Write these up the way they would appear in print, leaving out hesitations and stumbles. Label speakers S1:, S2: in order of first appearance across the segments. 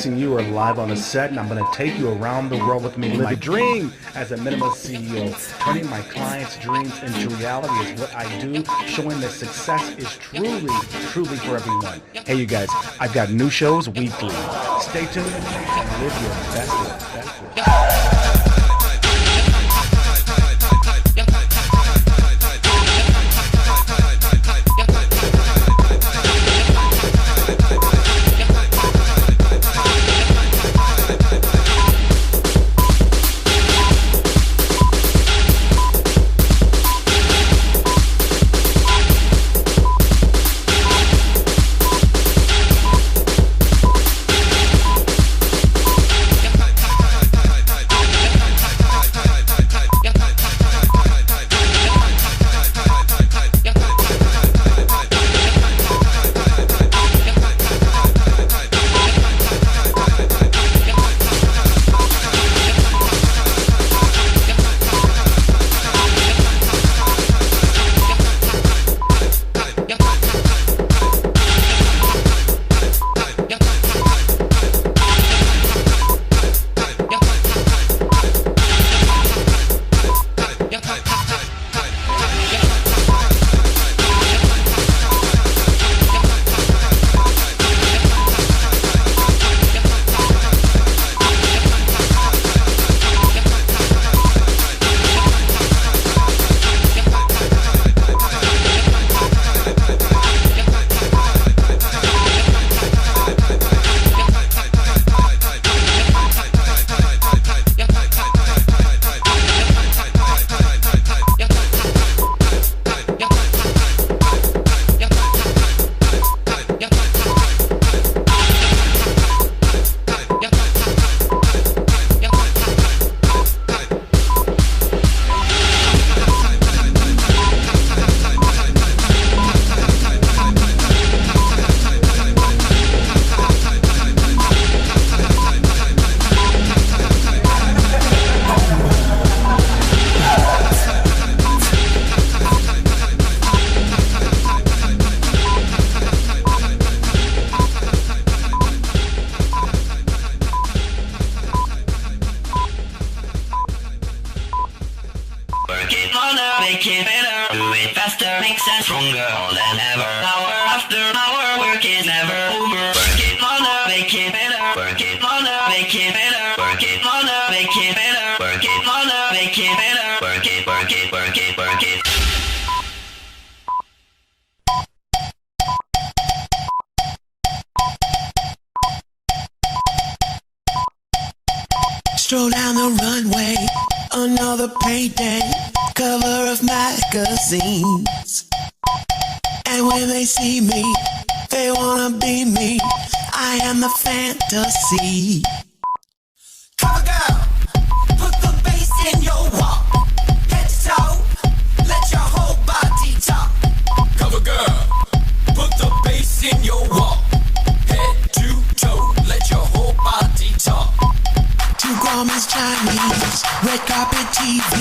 S1: You are live on the set, and I'm going to take you around the world with me. Live a dream as a minimalist CEO. Turning my clients' dreams into reality is what I do, showing that success is truly for everyone. Hey, you guys, I've got new shows weekly. Stay tuned and live your best life.
S2: Make it better, do it faster, makes us stronger than ever. Hour after hour, work is never over. Work it harder, make it better. Work it harder, make it better. Work it harder, make it better. Work it harder, make it better. Work it, work it, work it, work it.
S3: Stroll down the runway, another payday, cover of magazines. And when they see me, they wanna be me. I am the fantasy. Cover girl, put the bass in your walk. Head to toe, let your whole body talk. Cover girl, put the bass in your walk. Head to toe, let your whole body talk. Two Guamans Chinese, red carpet TV,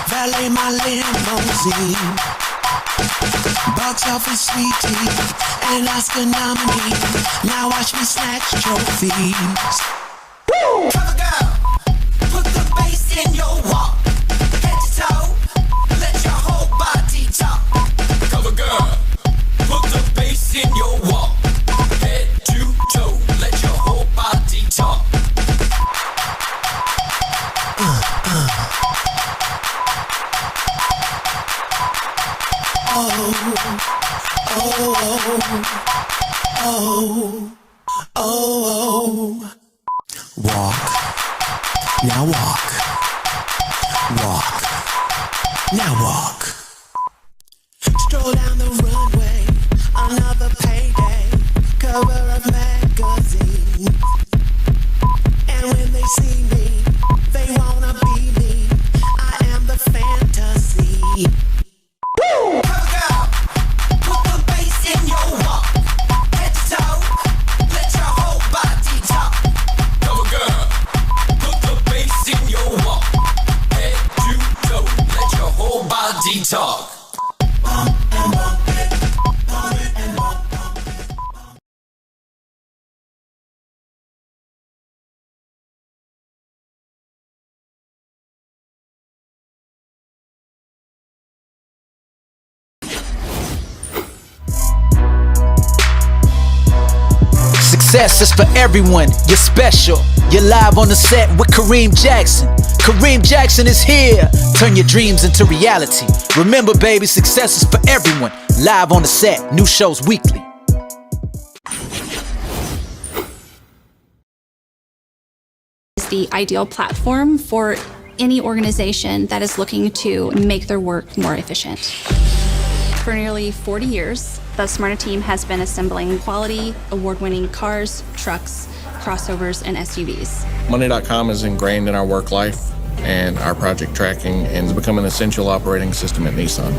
S3: valet my limousine. Box office sweetie, and Oscar nominee. Now watch me snatch trophies. Woo! Cover girl, put the bass in your walk. Head to toe, let your whole body talk. Cover girl, put the bass in your walk. Head to toe, let your whole body talk. Walk, now walk, walk, now walk. Stroll down the runway, another payday, cover of magazine. And when they see me, they wanna be me. I am the fantasy. Woo! Cover girl, put the bass in your walk. Head to toe, let your whole body talk. Cover girl, put the bass in your
S4: Success is for everyone. You're special. You're live on the set with Kareem Jackson. Kareem Jackson is here. Turn your dreams into reality. Remember, baby, success is for everyone. Live on the set. New shows weekly.
S5: It's the ideal platform for any organization that is looking to make their work more efficient. For nearly 40 years, the Smyrna team has been assembling quality, award-winning cars, trucks, crossovers, and SUVs.
S6: Monday.com is ingrained in our work life and our project tracking and has become an essential operating system at Nissan.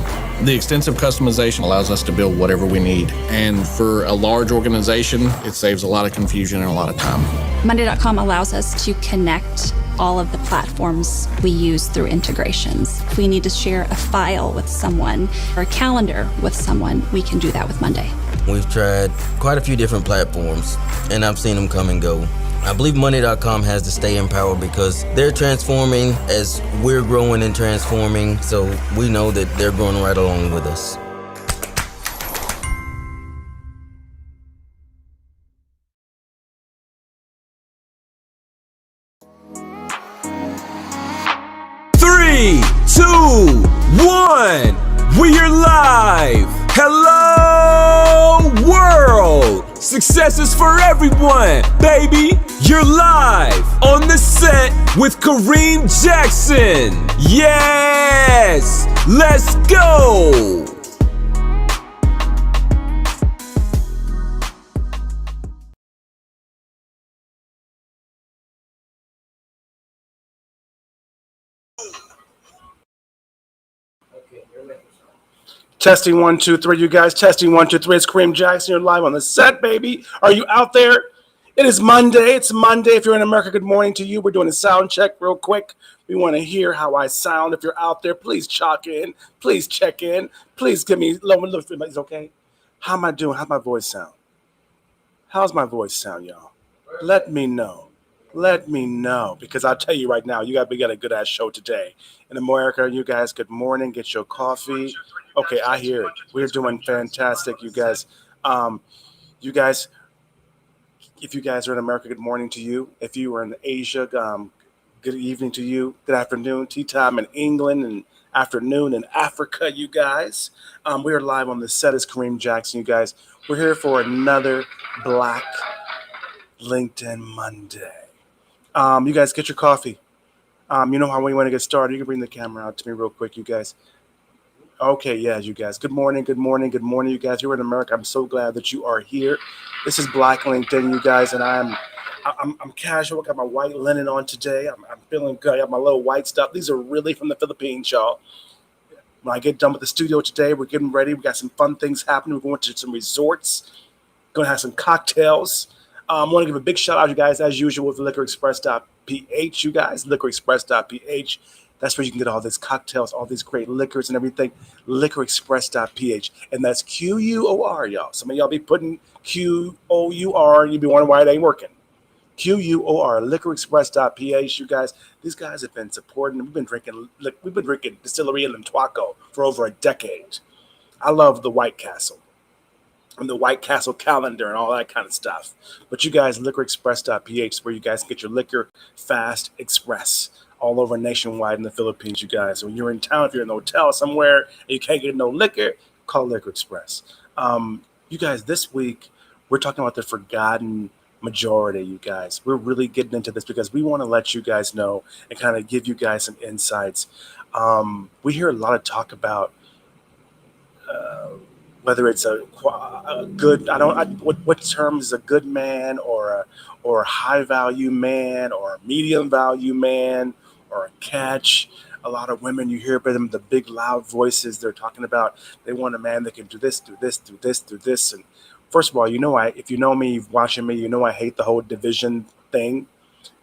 S6: The extensive customization allows us to build whatever we need. And for a large organization, it saves a lot of confusion and a lot of time.
S5: Monday.com allows us to connect all of the platforms we use through integrations. If we need to share a file with someone or a calendar with someone, we can do that with Monday.
S7: We've tried quite a few different platforms, and I've seen them come and go. I believe Monday.com has to stay in power because they're transforming as we're growing and transforming, so we know that they're growing right along with us.
S8: Three, two, one. We are live. Hello, world. Success is for everyone, baby. You're live on the set with Kareem Jackson. Yes, let's go.
S1: Testing 1, 2, 3, you guys. Testing 1, 2, 3. It's Kareem Jackson. You're live on the set, baby. Are you out there? It is Monday. It's Monday. If you're in America, good morning to you. We're doing a sound check real quick. We want to hear how I sound. If you're out there, please chalk in. Please check in. Please give me low. It's okay. How am I doing? How's my voice sound? How's my voice sound, y'all? Let me know. Let me know, because I'll tell you right now, we got a good ass show today. In America, you guys, good morning. Get your coffee. Okay, I hear it. We're doing fantastic, you guys. You guys, if you guys are in America, good morning to you. If you are in Asia, good evening to you. Good afternoon, tea time in England, and afternoon in Africa, you guys. We are live on the set as Kareem Jackson, you guys. We're here for another Black LinkedIn Monday. You guys get your coffee. You know how we want to get started. You can bring the camera out to me real quick, you guys. Okay, yeah, you guys. Good morning, good morning, good morning, you guys. You're in America. I'm so glad that you are here. This is Black LinkedIn, you guys, and I'm casual. I got my white linen on today. I'm feeling good. I got my little white stuff. These are really from the Philippines, y'all. When I get done with the studio today, we're getting ready. We got some fun things happening. We're going to some resorts. Going to have some cocktails. I want to give a big shout out, you guys, as usual, with liquorexpress.ph, you guys. Liquorexpress.ph. That's where you can get all these cocktails, all these great liquors and everything. Liquorexpress.ph. And that's Q-U-O-R, y'all. Some of y'all be putting Q-O-U-R and you be wondering why it ain't working. Q-U-O-R, liquorexpress.ph, you guys. These guys have been supporting. We've been drinking Distillery in Limtuaco for over a decade. I love the White Castle and the White Castle calendar and all that kind of stuff. But you guys, liquorexpress.ph is where you guys can get your liquor fast express all over nationwide in the Philippines, you guys. So when you're in town, if you're in a hotel somewhere and you can't get no liquor, call Liquor Express. You guys, this week, we're talking about the forgotten majority, you guys. We're really getting into this because we want to let you guys know and kind of give you guys some insights. We hear a lot of talk about whether it's a good, what term is a good man or a high value man or a medium value man or a catch. A lot of women, you hear about them, the big loud voices. They're talking about they want a man that can do this, do this, do this, do this. And first of all, if you know me, watching me, you know I hate the whole division thing.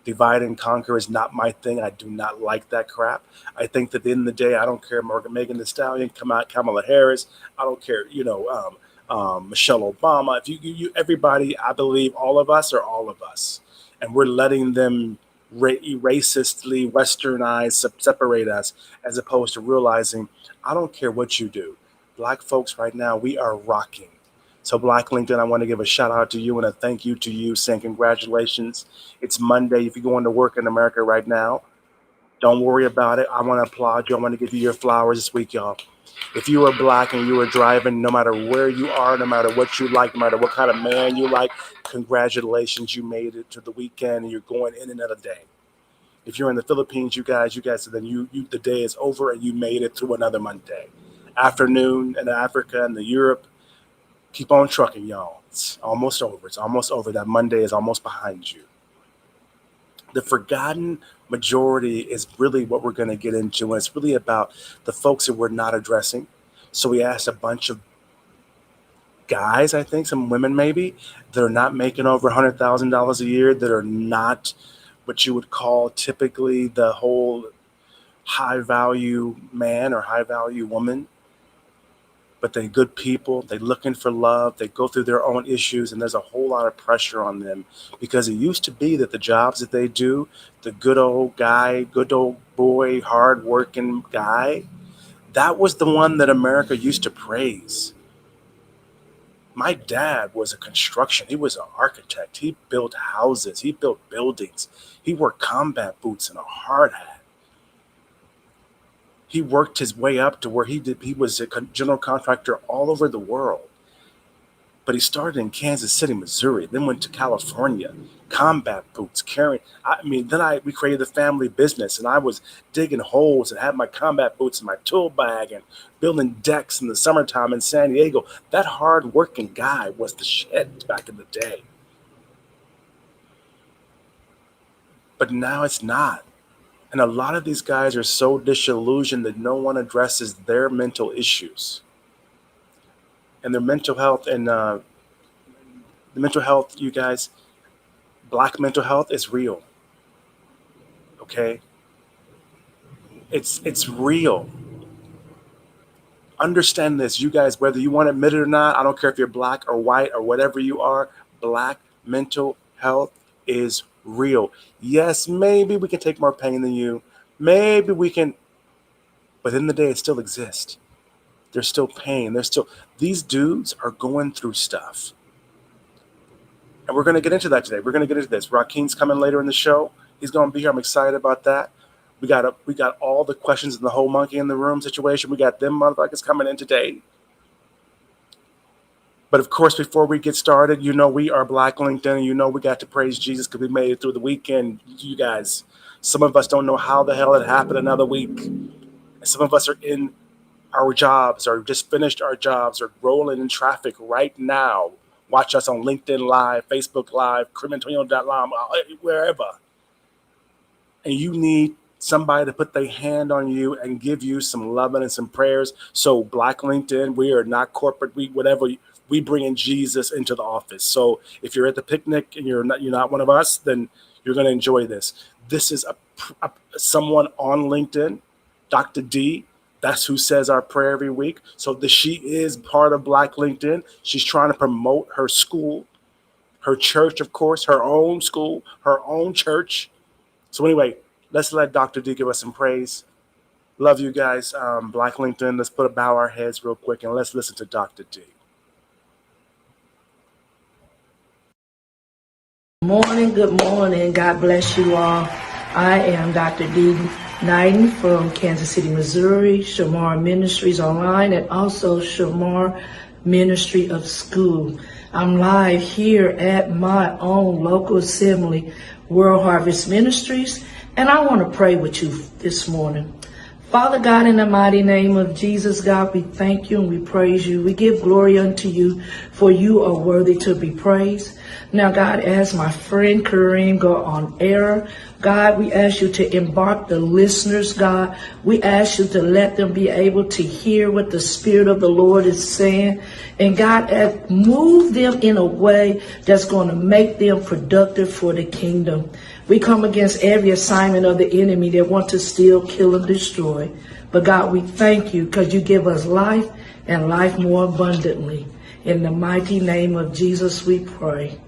S1: Divide and conquer is not my thing. I do not like that crap. I think that at the end of the day, I don't care Megan Thee Stallion, Kamala Harris. I don't care, Michelle Obama. If you everybody, I believe all of us are all of us, and we're letting them racistly westernize, separate us, as opposed to realizing I don't care what you do. Black folks right now, we are rocking. So Black LinkedIn, I want to give a shout out to you and a thank you to you, saying congratulations. It's Monday. If you're going to work in America right now, don't worry about it. I want to applaud you. I want to give you your flowers this week, y'all. If you are Black and you are driving, no matter where you are, no matter what you like, no matter what kind of man you like, congratulations, you made it to the weekend and you're going in another day. If you're in the Philippines, you guys, then you the day is over and you made it through another Monday. Afternoon in Africa and the Europe, keep on trucking, y'all. It's almost over. It's almost over. That Monday is almost behind you. The forgotten majority is really what we're going to get into, and it's really about the folks that we're not addressing. So we asked a bunch of guys, I think, some women maybe, that are not making over $100,000 a year, that are not what you would call typically the whole high-value man or high-value woman. But they're good people. They're looking for love. They go through their own issues, and there's a whole lot of pressure on them because it used to be that the jobs that they do, the good old guy, good old boy, hard-working guy, that was the one that America used to praise. My dad was a construction. He was an architect. He built houses. He built buildings. He wore combat boots and a hard hat. He worked his way up to where he was a general contractor all over the world. But he started in Kansas City, Missouri, then went to California, combat boots, carrying. We created the family business, and I was digging holes and had my combat boots in my tool bag and building decks in the summertime in San Diego. That hard-working guy was the shit back in the day. But now it's not. And a lot of these guys are so disillusioned that no one addresses their mental issues. And their mental health, and the mental health, you guys, Black mental health is real. Okay? It's real. Understand this, you guys, whether you want to admit it or not, I don't care if you're Black or white or whatever you are, Black mental health is real. Yes, maybe we can take more pain than you. Maybe we can, but in the day, it still exists. There's still pain. These dudes are going through stuff. And we're going to get into that today. We're going to get into this. Rockeen's coming later in the show. He's going to be here. I'm excited about that. We got all the questions in the whole monkey in the room situation. We got them motherfuckers coming in today. But of course, before we get started, we are Black LinkedIn, and we got to praise Jesus because we made it through the weekend. You guys, some of us don't know how the hell it happened another week. And some of us are in our jobs or just finished our jobs or rolling in traffic right now. Watch us on LinkedIn Live, Facebook Live, criminaltonio.com, wherever. And you need somebody to put their hand on you and give you some loving and some prayers. So Black LinkedIn, we are not corporate, we bring in Jesus into the office. So if you're at the picnic and you're not one of us, then you're going to enjoy this. This is someone on LinkedIn, Dr. D. That's who says our prayer every week. So she is part of Black LinkedIn. She's trying to promote her school, her church, of course, her own school, her own church. So anyway, let's let Dr. D give us some praise. Love you guys. Black LinkedIn, let's bow our heads real quick and let's listen to Dr. D.
S9: Good morning. God bless you all. I am Dr. D. Knighton from Kansas City, Missouri, Shamar Ministries Online, and also Shamar Ministry of School. I'm live here at my own local assembly, World Harvest Ministries, and I want to pray with you this morning. Father God, in the mighty name of Jesus, God, we thank you and we praise you. We give glory unto you, for you are worthy to be praised. Now, God, as my friend Kareem go on air, God, we ask you to embark the listeners, God. We ask you to let them be able to hear what the Spirit of the Lord is saying. And God, move them in a way that's going to make them productive for the kingdom. We come against every assignment of the enemy that want to steal, kill, and destroy. But God, we thank you because you give us life and life more abundantly. In the mighty name of Jesus, we pray.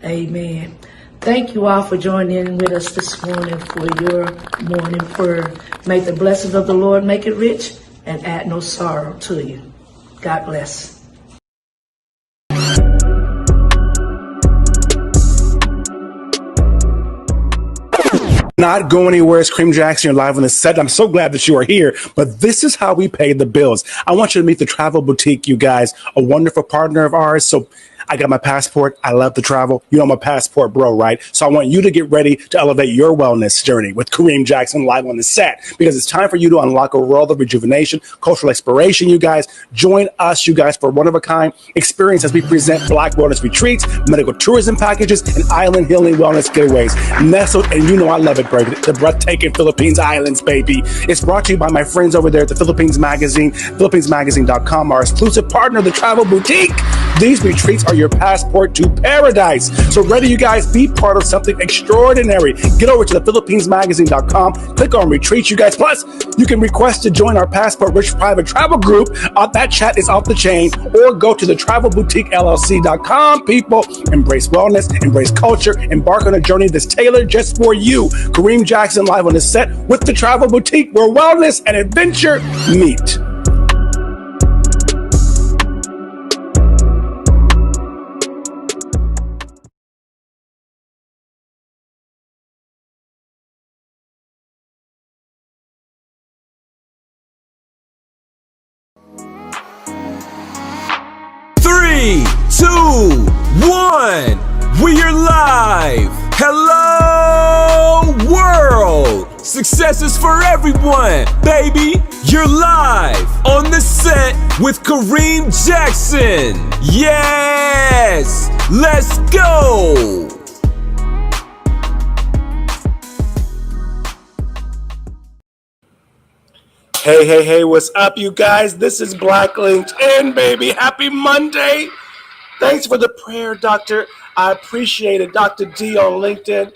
S9: Amen. Thank you all for joining in with us this morning for your morning prayer. May the blessings of the Lord make it rich and add no sorrow to you. God bless.
S1: Not go anywhere. It's Kareem Jackson. You're live on the set. I'm so glad that you are here. But this is how we pay the bills. I want you to meet the Travel Boutique, you guys, a wonderful partner of ours. So I got my passport. I love to travel. You know I'm a passport bro, right? So I want you to get ready to elevate your wellness journey with Kareem Jackson live on the set, because it's time for you to unlock a world of rejuvenation, cultural exploration, you guys. Join us, you guys, for one-of-a-kind experience as we present Black wellness retreats, medical tourism packages, and island healing wellness getaways. Nestled, and you know I love it, bro, the breathtaking Philippines Islands, baby. It's brought to you by my friends over there at the Philippines Magazine, philippinesmagazine.com, our exclusive partner, the Travel Boutique. These retreats are your passport to paradise. So ready, you guys, be part of something extraordinary. Get over to the philippinesmagazine.com, click on retreats, you guys. Plus, you can request to join our Passport Rich private travel group. That chat is off the chain. Or go to the travelboutiquellc.com, people. Embrace wellness, embrace culture, embark on a journey that's tailored just for you. Kareem Jackson live on the set with the Travel Boutique, where wellness and adventure meet.
S8: Three, two, one. We are live. Hello, world. Success is for everyone, baby. You're live on the set with Kareem Jackson. Yes, let's go.
S1: Hey, what's up, you guys? This is Black LinkedIn, baby. Happy Monday. Thanks for the prayer, Doctor. I appreciate it. Dr. D on LinkedIn.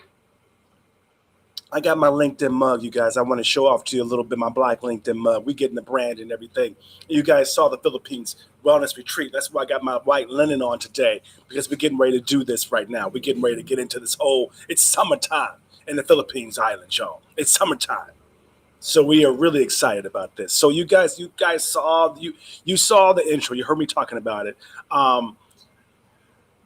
S1: I got my LinkedIn mug, you guys. I want to show off to you a little bit my Black LinkedIn mug. We getting the brand and everything. You guys saw the Philippines Wellness Retreat. That's why I got my white linen on today, because we're getting ready to do this right now. We're getting ready to get into this whole, it's summertime in the Philippines island, y'all. It's summertime. So we are really excited about this. So you guys saw you saw the intro. You heard me talking about it.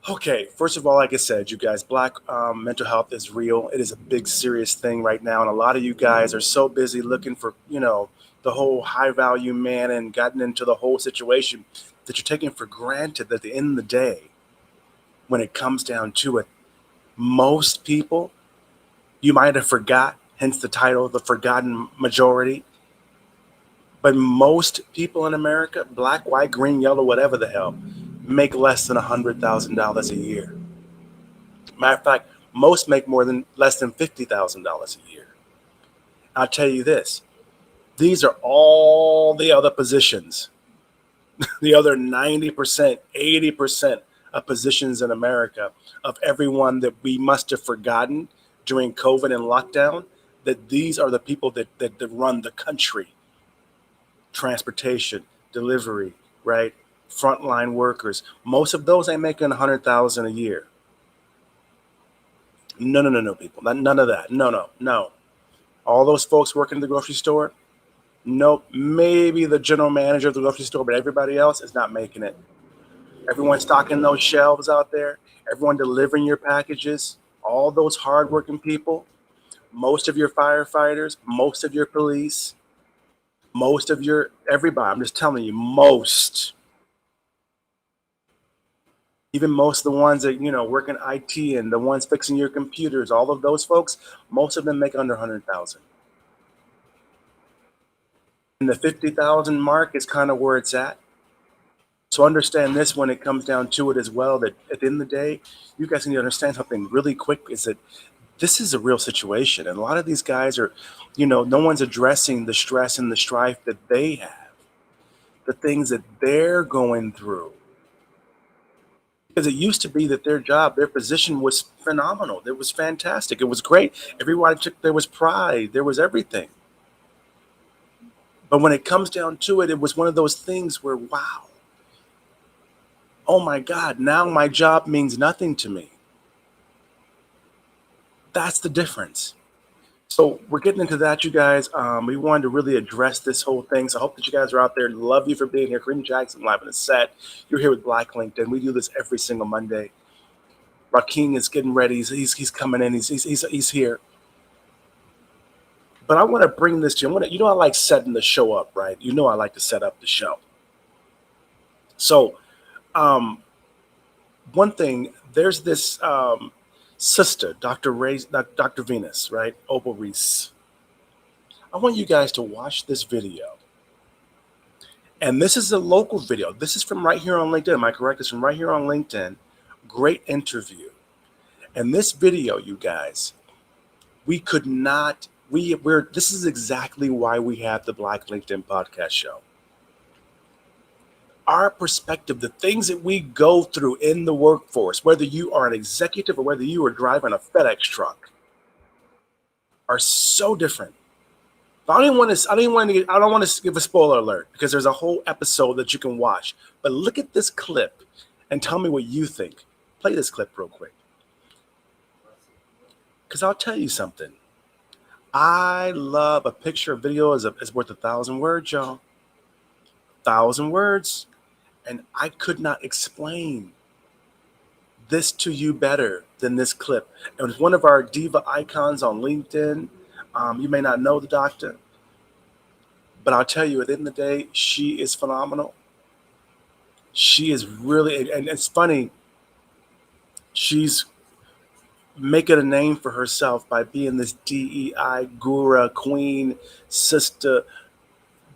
S1: Okay, first of all, like I said, you guys, Black mental health is real. It is a big, serious thing right now, and a lot of you guys are so busy looking for, the whole high value man and gotten into the whole situation that you're taking for granted that at the end of the day, when it comes down to it, most people, you might have forgot. Hence the title, The Forgotten Majority. But most people in America, black, white, green, yellow, whatever the hell, make less than $100,000 a year. Matter of fact, most make less than $50,000 a year. I'll tell you this, these are all the other positions, the other 90%, 80% of positions in America, of everyone that we must have forgotten during COVID and lockdown, that these are the people that run the country. Transportation, delivery, right? Frontline workers. Most of those ain't making $100,000 a year. No, people. None of that. No. All those folks working in the grocery store, nope. Maybe the general manager of the grocery store, but everybody else is not making it. Everyone stocking those shelves out there, everyone delivering your packages, all those hardworking people, most of your firefighters, most of your police, most of your everybody. I'm just telling you, most. Even most of the ones that, work in IT and the ones fixing your computers, all of those folks, most of them make under 100,000. And the 50,000 mark is kind of where it's at. So understand this when it comes down to it as well, that at the end of the day, you guys need to understand something really quick, is that this is a real situation. And a lot of these guys are, no one's addressing the stress and the strife that they have, the things that they're going through. Because it used to be that their job, their position was phenomenal. It was fantastic. It was great. Everybody there was pride. There was everything. But when it comes down to it, it was one of those things where, wow, oh my God, now my job means nothing to me. That's the difference. So we're getting into that, you guys. We wanted to really address this whole thing. So I hope that you guys are out there. Love you for being here. Kareem Jackson live on the set. You're here with Black LinkedIn. We do this every single Monday. Rockeen is getting ready. He's coming in. He's here. But I want to bring this to you. You know, I like setting the show up, right? You know, I like to set up the show. So, um, one thing, there's this sister, Dr. Venus, right? Opal Reese. I want you guys to watch this video. And this is a local video. This is from right here on LinkedIn. Am I correct? It's from right here on LinkedIn. Great interview. And this video, you guys, we could not, this is exactly why we have the Black LinkedIn podcast show. Our perspective, the things that we go through in the workforce, whether you are an executive or whether you are driving a FedEx truck, are so different. I don't want to give a spoiler alert because there's a whole episode that you can watch. But look at this clip and tell me what you think. Play this clip real quick. Because I'll tell you something. I love a picture. A video is worth 1,000 words, y'all. 1,000 words. And I could not explain this to you better than this clip. It was one of our diva icons on LinkedIn. You may not know the doctor, but I'll tell you, at the end of the day, she is phenomenal. She is really, and it's funny, she's making a name for herself by being this DEI guru, queen, sister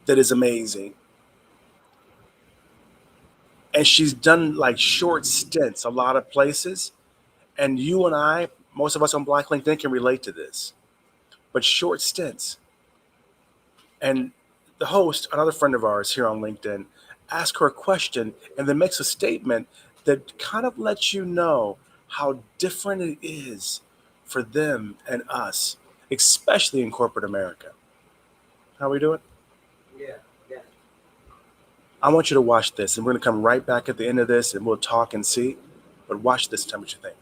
S1: that is amazing. And she's done like short stints a lot of places. And you and I, most of us on Black LinkedIn can relate to this, but short stints. And the host, another friend of ours here on LinkedIn, asks her a question and then makes a statement that kind of lets you know how different it is for them and us, especially in corporate America. How are we doing?
S7: Yeah.
S1: I want you to watch this, and we're going to come right back at the end of this, and we'll talk and see. But watch this, tell me what you think.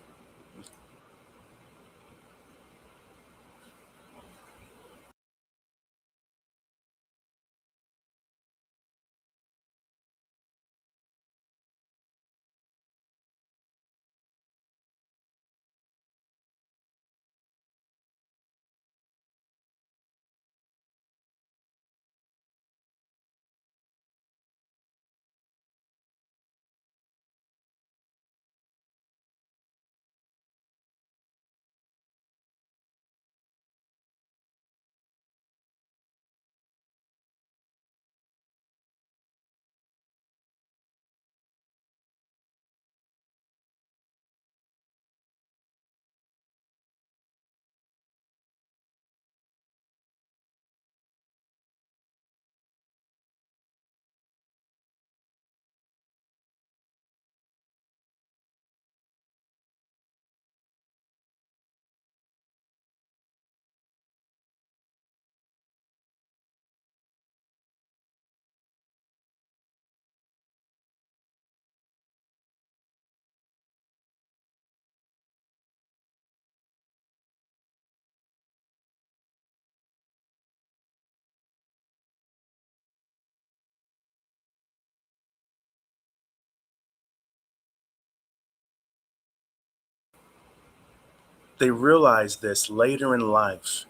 S1: They realize this later in life.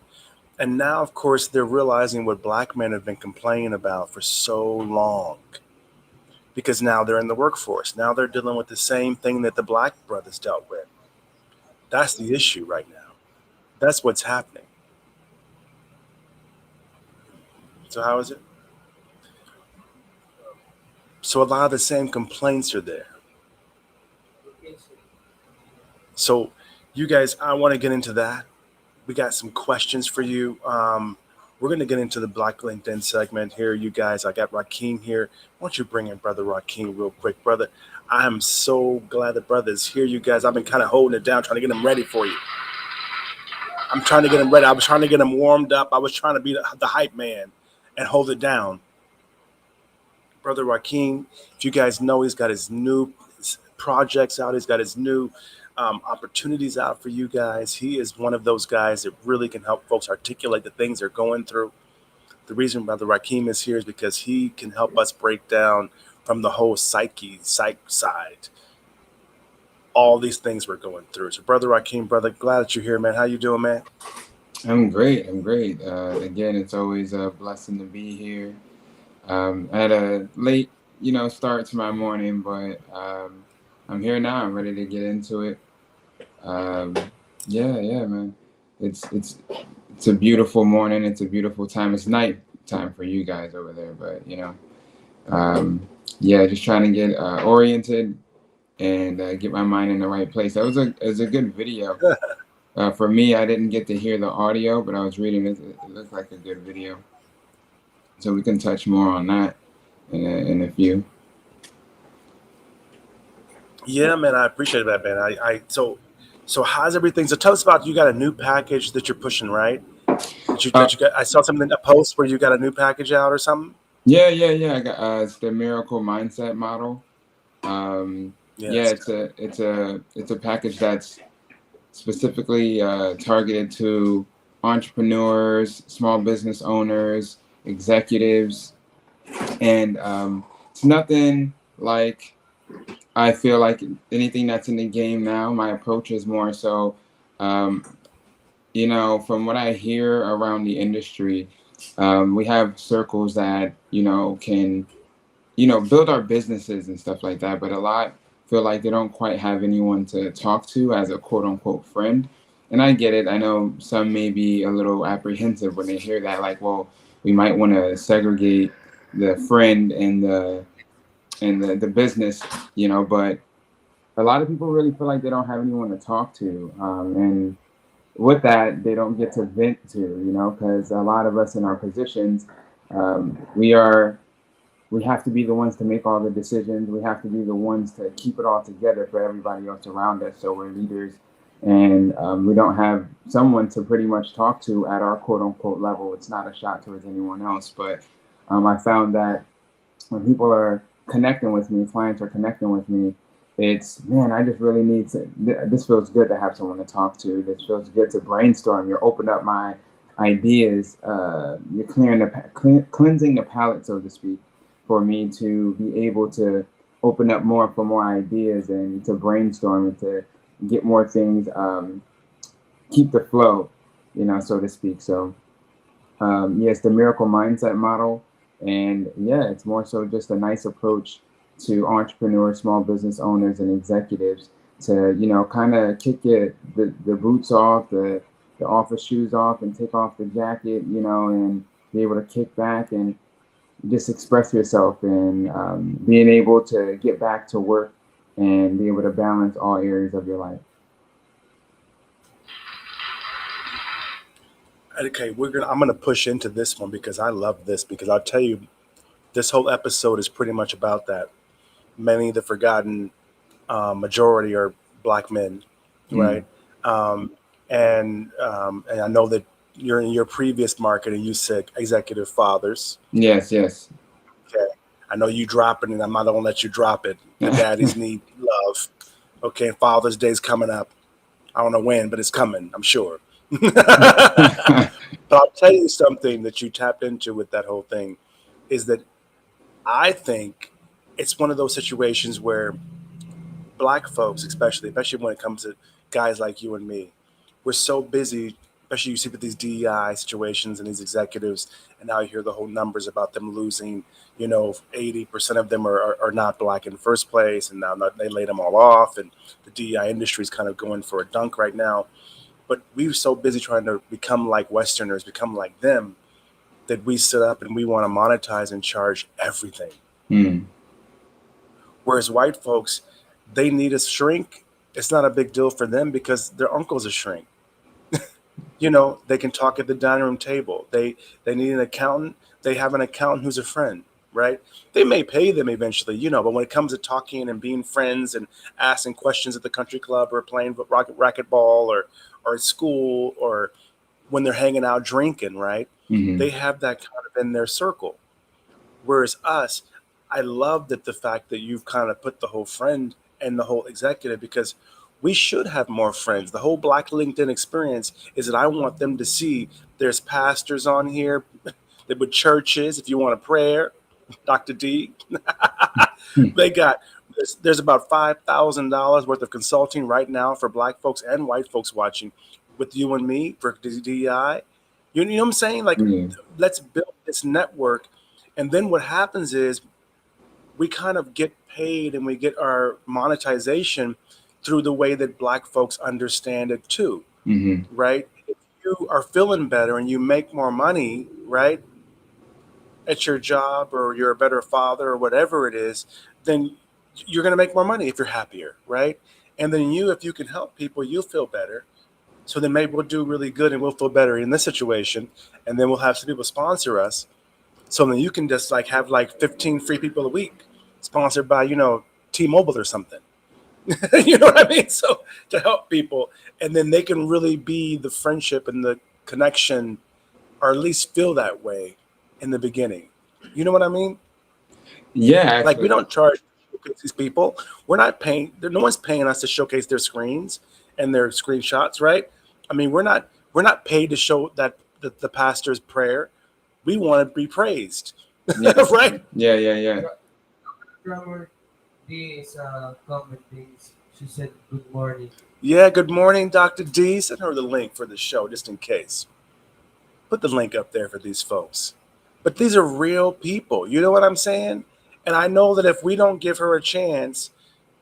S1: And now, of course, they're realizing what Black men have been complaining about for so long. Because now they're in the workforce. Now they're dealing with the same thing that the Black brothers dealt with. That's the issue right now. That's what's happening. So how is it? So a lot of the same complaints are there. So you guys, I want to get into that. We got some questions for you. We're going to get into the Black LinkedIn segment here, you guys. I got Rockeen here. Why don't you bring in Brother Rockeen real quick, brother? I'm so glad the brother is here, you guys. I've been kind of holding it down, trying to get him ready for you. I'm trying to get him ready. I was trying to get him warmed up. I was trying to be the hype man and hold it down. Brother Rockeen, if you guys know, he's got his new projects out. He's got his new opportunities out for you guys. He is one of those guys that really can help folks articulate the things they're going through. The reason Brother Rockeen is here is because he can help us break down from the whole psych side all these things we're going through. So Brother Rockeen, brother, glad that you're here, man. How you doing, man?
S10: I'm great. I'm great. Again, it's always a blessing to be here. I had a late, start to my morning, but I'm here now. I'm ready to get into it. Um, yeah, yeah, man. It's a beautiful morning. It's a beautiful time. It's night time for you guys over there, but um, yeah, just trying to get oriented and get my mind in the right place. It was a good video. For me, I didn't get to hear the audio, but I was reading it. It looked like a good video. So we can touch more on that in a few.
S11: Yeah, man, I appreciate that, man. So how's everything? So tell us about you got a new package that you're pushing, right?
S10: Uh,
S11: That you got. I saw something a post where you got a new package out or something.
S10: yeah, yeah, yeah. I got it's the Miracle Mindset model. Yeah,
S11: Yes.
S10: it's a package that's specifically targeted to entrepreneurs, small business owners, executives, and it's nothing like I feel like anything that's in the game now. My approach is more so, um, from what I hear around the industry, we have circles that can build our businesses and stuff like that. But a lot feel like they don't quite have anyone to talk to as a quote unquote friend. And I get it. I know some may be a little apprehensive when they hear that, like, well, we might want to segregate the friend and the business, but a lot of people really feel like they don't have anyone to talk to. And with that, they don't get to vent to, because a lot of us in our positions, we are we have to be the ones to make all the decisions. We have to be the ones to keep it all together for everybody else around us. So we're leaders, and we don't have someone to pretty much talk to at our quote unquote level. It's not a shot towards anyone else, but I found that when people are connecting with me, clients are connecting with me, it's man, I just really need to. This feels good to have someone to talk to. This feels good to brainstorm. You're opening up my ideas. You're cleansing the palate, so to speak, for me to be able to open up more for more ideas and to brainstorm and to get more things. Keep the flow, so to speak. So yes, the miracle mindset model. And yeah, it's more so just a nice approach to entrepreneurs, small business owners, and executives to, kind of kick the boots off, the office shoes off, and take off the jacket, and be able to kick back and just express yourself and being able to get back to work and be able to balance all areas of your life.
S11: Okay, I'm gonna push into this one because I love this because I'll tell you, this whole episode is pretty much about that. Many of the forgotten majority are black men,
S10: Mm.
S11: right? Um, and I know that you're in your previous market and you said executive fathers.
S10: Yes, yes.
S11: Okay, I know you drop it, and I'm not gonna let you drop it. The daddies need love. Okay, Father's Day's coming up. I don't know when, but it's coming. I'm sure. But I'll tell you something that you tapped into with that whole thing is that I think it's one of those situations where black folks, especially when it comes to guys like you and me, we're so busy, especially you see with these DEI situations and these executives, and now you hear the whole numbers about them losing, 80% of them are not black in the first place, and now they laid them all off, and the DEI industry is kind of going for a dunk right now. But we're so busy trying to become like Westerners, become like them, that we sit up and we want to monetize and charge everything.
S10: Mm.
S11: Whereas white folks, they need a shrink. It's not a big deal for them because their uncle's a shrink. They can talk at the dining room table. They need an accountant. They have an accountant who's a friend, right? They may pay them eventually, but when it comes to talking and being friends and asking questions at the country club or playing racquetball or at school or when they're hanging out drinking, right?
S10: Hmm.
S11: They have that kind of in their circle. Whereas us, I love that the fact that you've kind of put the whole friend and the whole executive because we should have more friends. The whole Black LinkedIn experience is that I want them to see there's pastors on here that with churches, if you want a prayer, Dr. D, they got there's about $5,000 worth of consulting right now for black folks and white folks watching with you and me for DEI. You know what I'm saying? Like,
S10: Mm.
S11: let's build this network. And then what happens is we kind of get paid and we get our monetization through the way that Black folks understand it too,
S10: Mm-hmm.
S11: right? If you are feeling better and you make more money, right, at your job, or you're a better father or whatever it is, then you're going to make more money if you're happier, right? And then if you can help people, you'll feel better. So then maybe we'll do really good and we'll feel better in this situation. And then we'll have some people sponsor us. So then you can just like have like 15 free people a week sponsored by, T-Mobile or something. You know what I mean? So to help people, and then they can really be the friendship and the connection, or at least feel that way in the beginning. You know what I mean?
S10: Yeah,
S11: Like, we
S10: actually.
S11: don't charge to showcase these people. We're not paying. No one's paying us to showcase their screens and their screenshots, right? I mean, we're not paid to show that the pastor's prayer. We want to be praised,
S10: Yeah,
S11: right?
S10: yeah, yeah, yeah.
S12: Drummer D is commenting. She said, "Good morning."
S11: Yeah. Good morning, Dr. D. Send her the link for the show just in case. Put the link up there for these folks. But these are real people. You know what I'm saying? And I know that if we don't give her a chance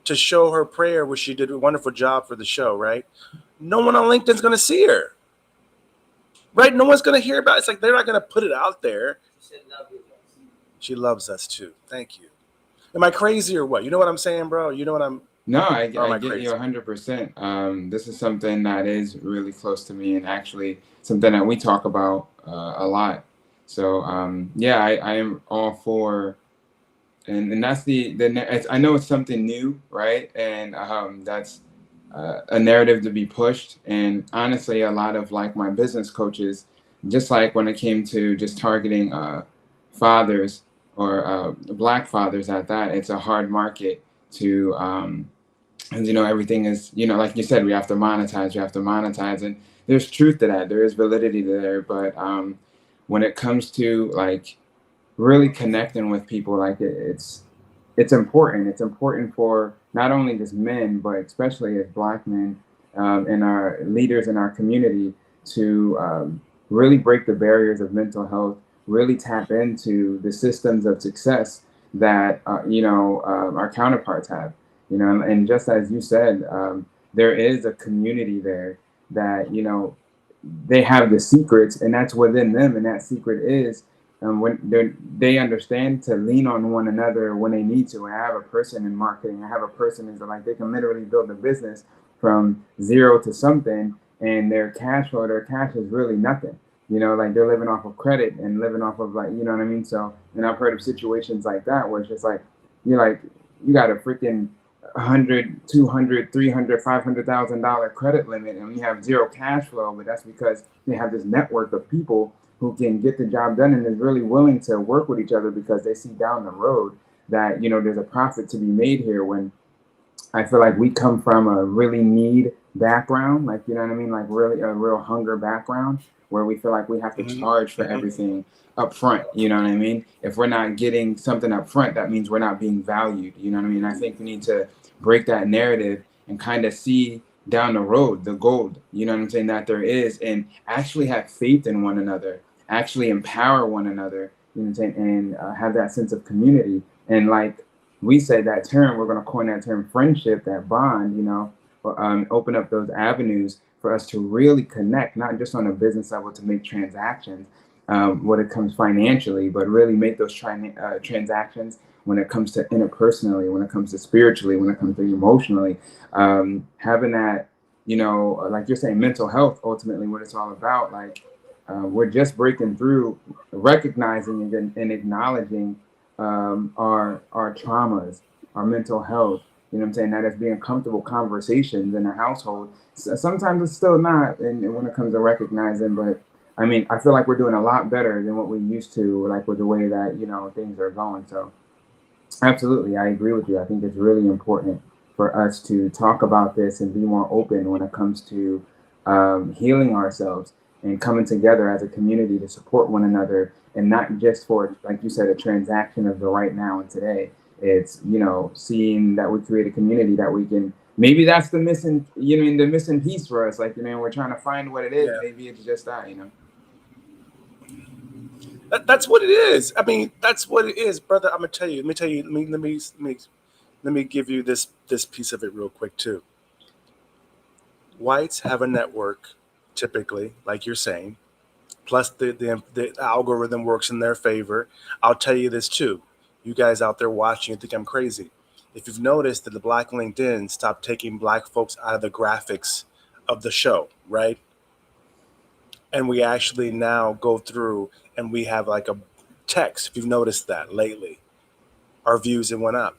S11: to show her prayer, which she did a wonderful job for the show, right? No one on LinkedIn's going to see her, right? No one's going to hear about it. It's like they're not going to put it out there.
S12: She said, "Love you guys."
S11: She loves us too. Thank you. Am I crazy or what? You know what I'm saying, bro? You know what I'm.
S10: No,
S11: Or am
S10: I
S11: I
S10: get
S11: crazy?
S10: you 100%. This is something that is really close to me, and actually something that we talk about a lot. So yeah, I am all for, and that's I know it's something new, right? And that's a narrative to be pushed. And honestly, a lot of like my business coaches, just like when it came to just targeting fathers or Black fathers at that, it's a hard market to. And everything is, like you said, we have to monetize, and there's truth to that, there is validity to there, but when it comes to like really connecting with people, like it's important. It's important for not only just men, but especially as Black men, and our leaders in our community to really break the barriers of mental health, really tap into the systems of success that our counterparts have. And just as you said, there is a community there that they have the secrets, and that's within them, and that secret is when they understand to lean on one another when they need to. And I have a person in marketing, I have a person who's like, they can literally build a business from zero to something, and their cash is really nothing. Like they're living off of credit and living off of, like, you know what I mean? So, and I've heard of situations like that where it's just like, you got a freaking 100, 200, 300, $500,000 credit limit, and you have zero cash flow. But that's because they have this network of people who can get the job done and is really willing to work with each other because they see down the road that there's a profit to be made here. When I feel like we come from a really need background, like, you know what I mean, like really a real hunger background, where we feel like we have to charge for everything up front. You know what I mean? If we're not getting something up front, that means we're not being valued. You know what I mean? I think we need to break that narrative and kind of see down the road the gold, you know what I'm saying, that there is, and actually have faith in one another, actually empower one another, you know what I'm saying, and have that sense of community. And like we say that term, we're going to coin that term friendship, that bond, open up those avenues for us to really connect, not just on a business level to make transactions when it comes financially, but really make those transactions when it comes to interpersonally, when it comes to spiritually, when it comes to emotionally, having that, like you're saying, mental health, ultimately what it's all about. Like we're just breaking through, recognizing and acknowledging our traumas, our mental health, you know what I'm saying, that as being comfortable conversations in a household. Sometimes it's still not, and when it comes to recognizing, but I mean, I feel like we're doing a lot better than what we used to, like with the way that, things are going. So absolutely, I agree with you. I think it's really important for us to talk about this and be more open when it comes to healing ourselves and coming together as a community to support one another, and not just for, like you said, a transaction of the right now and today. It's, seeing that we create a community that we can, maybe that's the missing, the missing piece for us. Like, we're trying to find what it is.
S11: Yeah.
S10: Maybe it's just that,
S11: That's what it is. I mean, that's what it is, brother. I'm gonna tell you. Let me tell you. Let me give you this piece of it real quick too. Whites have a network, typically, like you're saying. Plus, the algorithm works in their favor. I'll tell you this too. You guys out there watching, you think I'm crazy. If you've noticed that the Black LinkedIn stopped taking Black folks out of the graphics of the show, right? And we actually now go through and we have like a text. If you've noticed that lately, our views have went up.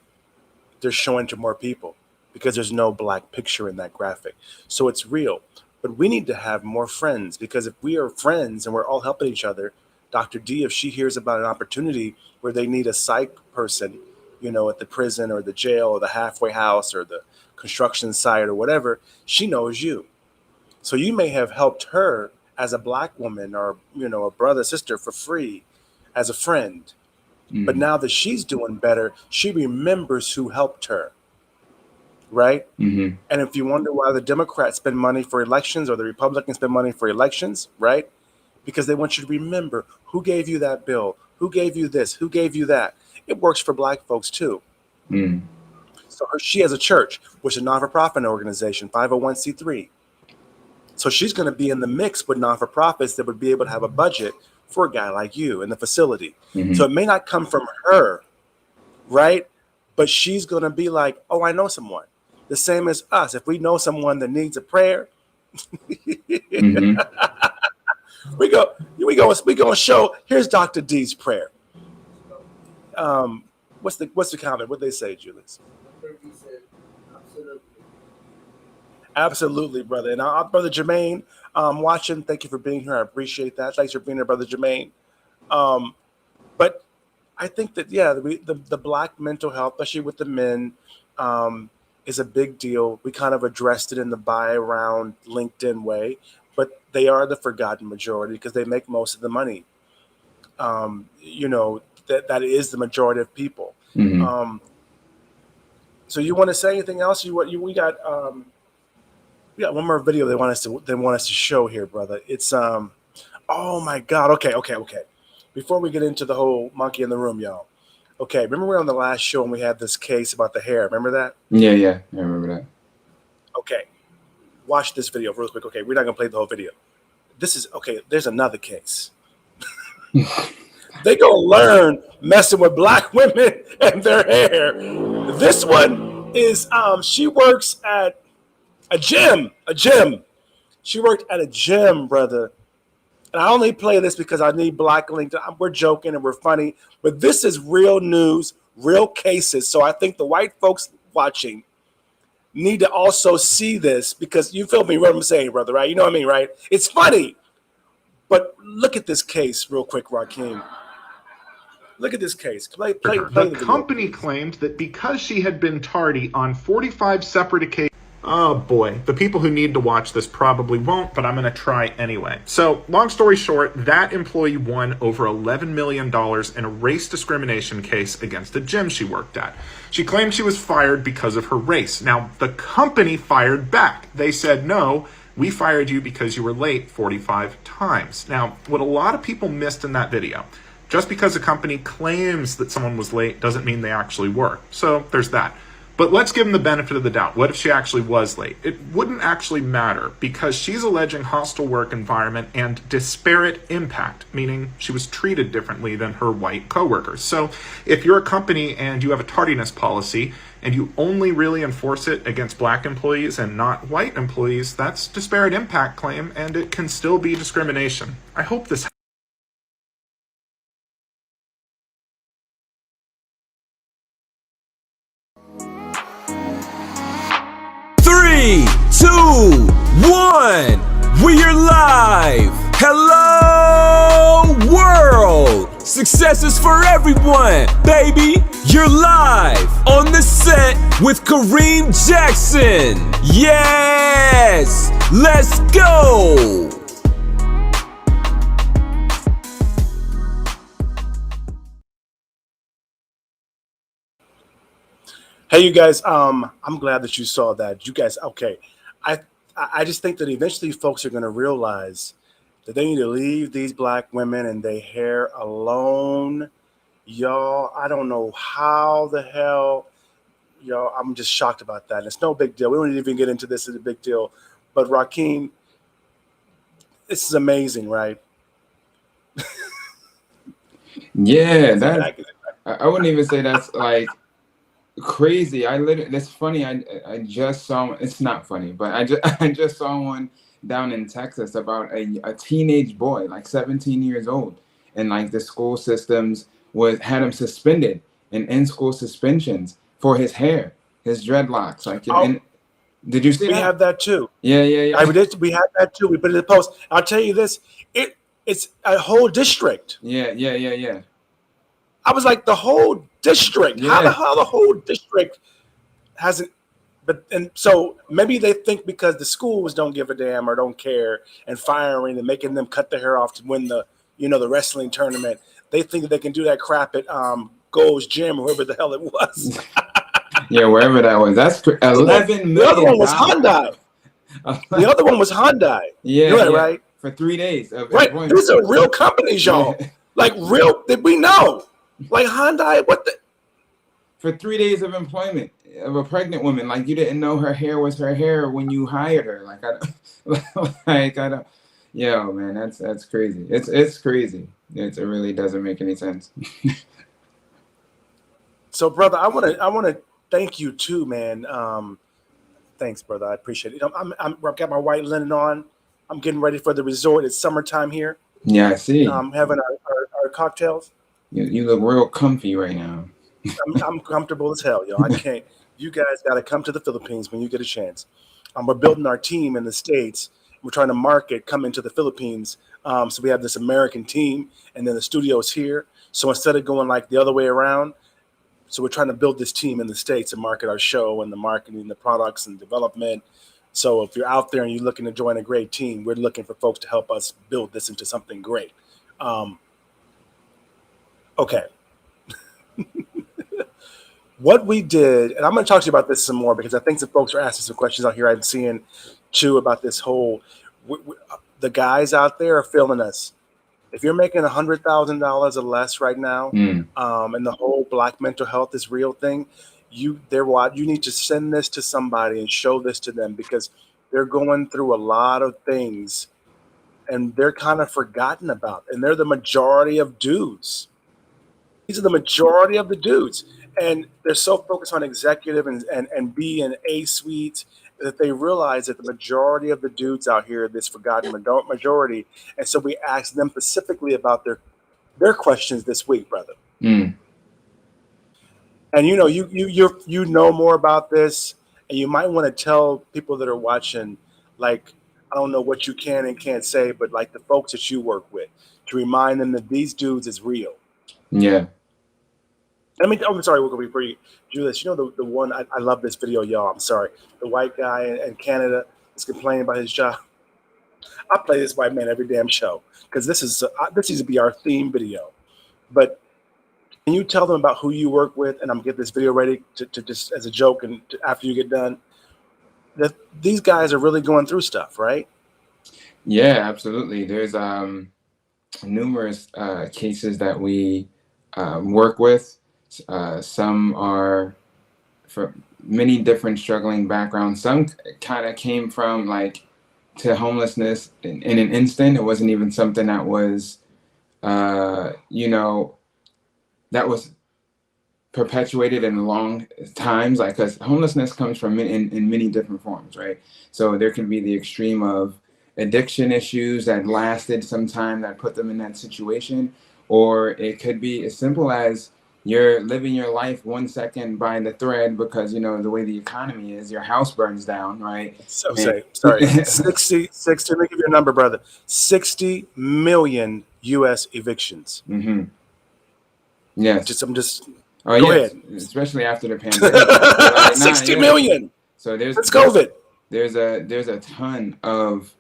S11: They're showing to more people because there's no Black picture in that graphic. So it's real. But we need to have more friends, because if we are friends and we're all helping each other, Dr. D, if she hears about an opportunity where they need a psych person, at the prison or the jail or the halfway house or the construction site or whatever, she knows you. So you may have helped her as a Black woman or, a brother, sister for free as a friend. Mm-hmm. But now that she's doing better, she remembers who helped her. Right? Mm-hmm. And if you wonder why the Democrats spend money for elections or the Republicans spend money for elections, right? Because they want you to remember who gave you that bill, who gave you this, who gave you that. It works for Black folks too. Mm. So she has a church, which is a non-for-profit organization, 501c3. So she's going to be in the mix with non-for-profits that would be able to have a budget for a guy like you in the facility. Mm-hmm. So it may not come from her, right? But she's going to be like, oh, I know someone. The same as us. If we know someone that needs a prayer, mm-hmm. we go and show. Here's Dr. D's prayer. What's the comment? What they say, Julius? Absolutely, brother. And our brother Jermaine, watching. Thank you for being here. I appreciate that. Thanks for being here, brother Jermaine. But I think that the Black mental health, especially with the men, is a big deal. We kind of addressed it in the buy around LinkedIn way, but they are the forgotten majority because they make most of the money. That is the majority of people. Mm-hmm. So you want to say anything else? We got one more video they want us to show here, brother. It's oh my God. Okay. Before we get into the whole monkey in the room, y'all. Okay, remember we were on the last show and we had this case about the hair. Remember that?
S10: Yeah, I remember that.
S11: Okay, watch this video real quick. Okay, we're not going to play the whole video. There's another case. They going to learn messing with Black women and their hair. This one is, she works at a gym. She worked at a gym, brother. And I only play this because I need Black LinkedIn. We're joking and we're funny, but this is real news, real cases. So I think the white folks watching need to also see this, because you feel me what I'm saying, brother, right? You know what I mean, right? It's funny, but look at this case real quick, Rockeen. Look at this case. Play
S13: the company claimed that because she had been tardy on 45 separate occasions. Oh boy, the people who need to watch this probably won't, but I'm going to try anyway. So, long story short, that employee won over $11 million in a race discrimination case against a gym she worked at. She claimed she was fired because of her race. Now, the company fired back. They said, no, we fired you because you were late 45 times. Now, what a lot of people missed in that video, just because a company claims that someone was late doesn't mean they actually were. So, there's that. But let's give them the benefit of the doubt. What if she actually was late? It wouldn't actually matter, because she's alleging hostile work environment and disparate impact, meaning she was treated differently than her white coworkers. So if you're a company and you have a tardiness policy and you only really enforce it against Black employees and not white employees, that's disparate impact claim, and it can still be discrimination. I hope this
S8: 3, 2, 1, we're live! Hello, world! Success is for everyone, baby! You're live on the set with Kareem Jackson! Yes! Let's go!
S11: Hey, you guys. I'm glad that you saw that. You guys, okay. I I just think that eventually folks are going to realize that they need to leave these black women and their hair alone. Y'all, I don't know how the hell, y'all, I'm just shocked about that. It's no big deal. We don't even get into this as a big deal. But Rockeen, this is amazing, right?
S10: Yeah, I wouldn't even say that's like crazy. I literally, that's funny. I just saw, it's not funny, but I just saw one down in Texas about a teenage boy, like 17 years old, and like the school systems had him suspended and in school suspensions for his hair, his dreadlocks. Like, and did you see
S11: We
S10: that?
S11: have that too.
S10: Yeah, yeah, yeah.
S11: We had that too. We put it in the post. I'll tell you this: it's a whole district.
S10: Yeah, yeah, yeah, yeah.
S11: I was like, the whole district.
S10: Yeah.
S11: How the hell the whole district hasn't? But and so maybe they think because the schools don't give a damn or don't care and firing and making them cut their hair off to win the the wrestling tournament. They think that they can do that crap at Gold's Gym or whoever the hell it was.
S10: Yeah, wherever that was. That's $11 million.
S11: The other one was Hyundai. The other one was Hyundai.
S10: Yeah,
S11: You're
S10: yeah.
S11: right.
S10: For 3 days. Of
S11: Right.
S10: employment.
S11: These are real companies, y'all.
S10: Yeah.
S11: Like real that we know. Like Hyundai, what the?
S10: For 3 days of employment of a pregnant woman, like you didn't know her hair was her hair when you hired her. Like I don't. Yo, man, that's crazy. It's crazy. It really doesn't make any sense.
S11: So, brother, I want to thank you too, man. Thanks, brother. I appreciate it. I've got my white linen on. I'm getting ready for the resort. It's summertime here.
S10: Yeah, I see.
S11: Having our cocktails.
S10: You look real comfy right now.
S11: I'm comfortable as hell, y'all. I can't. You guys got to come to the Philippines when you get a chance. We're building our team in the States. We're trying to market coming to the Philippines. So we have this American team, and then the studio's here. So instead of going like the other way around, so we're trying to build this team in the States and market our show and the marketing, the products and development. So if you're out there and you're looking to join a great team, we're looking for folks to help us build this into something great. Okay. What we did, and I'm going to talk to you about this some more because I think some folks are asking some questions out here. I'm seeing too about this whole, the guys out there are feeling us. If you're making $100,000 or less right now, and the whole Black mental health is real thing, you need to send this to somebody and show this to them because they're going through a lot of things and they're kind of forgotten about. And they're the majority of dudes. These are the majority of the dudes. And they're so focused on executive and B and A suites that they realize that the majority of the dudes out here, this forgotten majority. And so we asked them specifically about their questions this week, brother. And you know more about this, and you might want to tell people that are watching, like, I don't know what you can and can't say, but like the folks that you work with, to remind them that these dudes is real.
S10: Yeah.
S11: I'm sorry, before you do this, the one, I love this video, y'all. I'm sorry. The white guy in Canada is complaining about his job. I play this white man every damn show because this needs to be our theme video. But can you tell them about who you work with? And I'm getting this video ready to just as a joke and after you get done, that these guys are really going through stuff, right?
S10: Yeah, absolutely. There's numerous cases that we work with. Some are from many different struggling backgrounds. Some kind of came from like to homelessness in an instant. It wasn't even something that was, that was perpetuated in long times. Like, because homelessness comes from in many different forms, right? So there can be the extreme of addiction issues that lasted some time that put them in that situation, or it could be as simple as you're living your life 1 second by the thread because, the way the economy is, your house burns down, right?
S11: So sorry. 60, let me give you a number, brother. 60 million U.S. evictions.
S10: Mm-hmm. Yes.
S11: Go ahead.
S10: Especially after the pandemic.
S11: 60 million.
S10: So
S11: it's COVID.
S10: There's a ton of,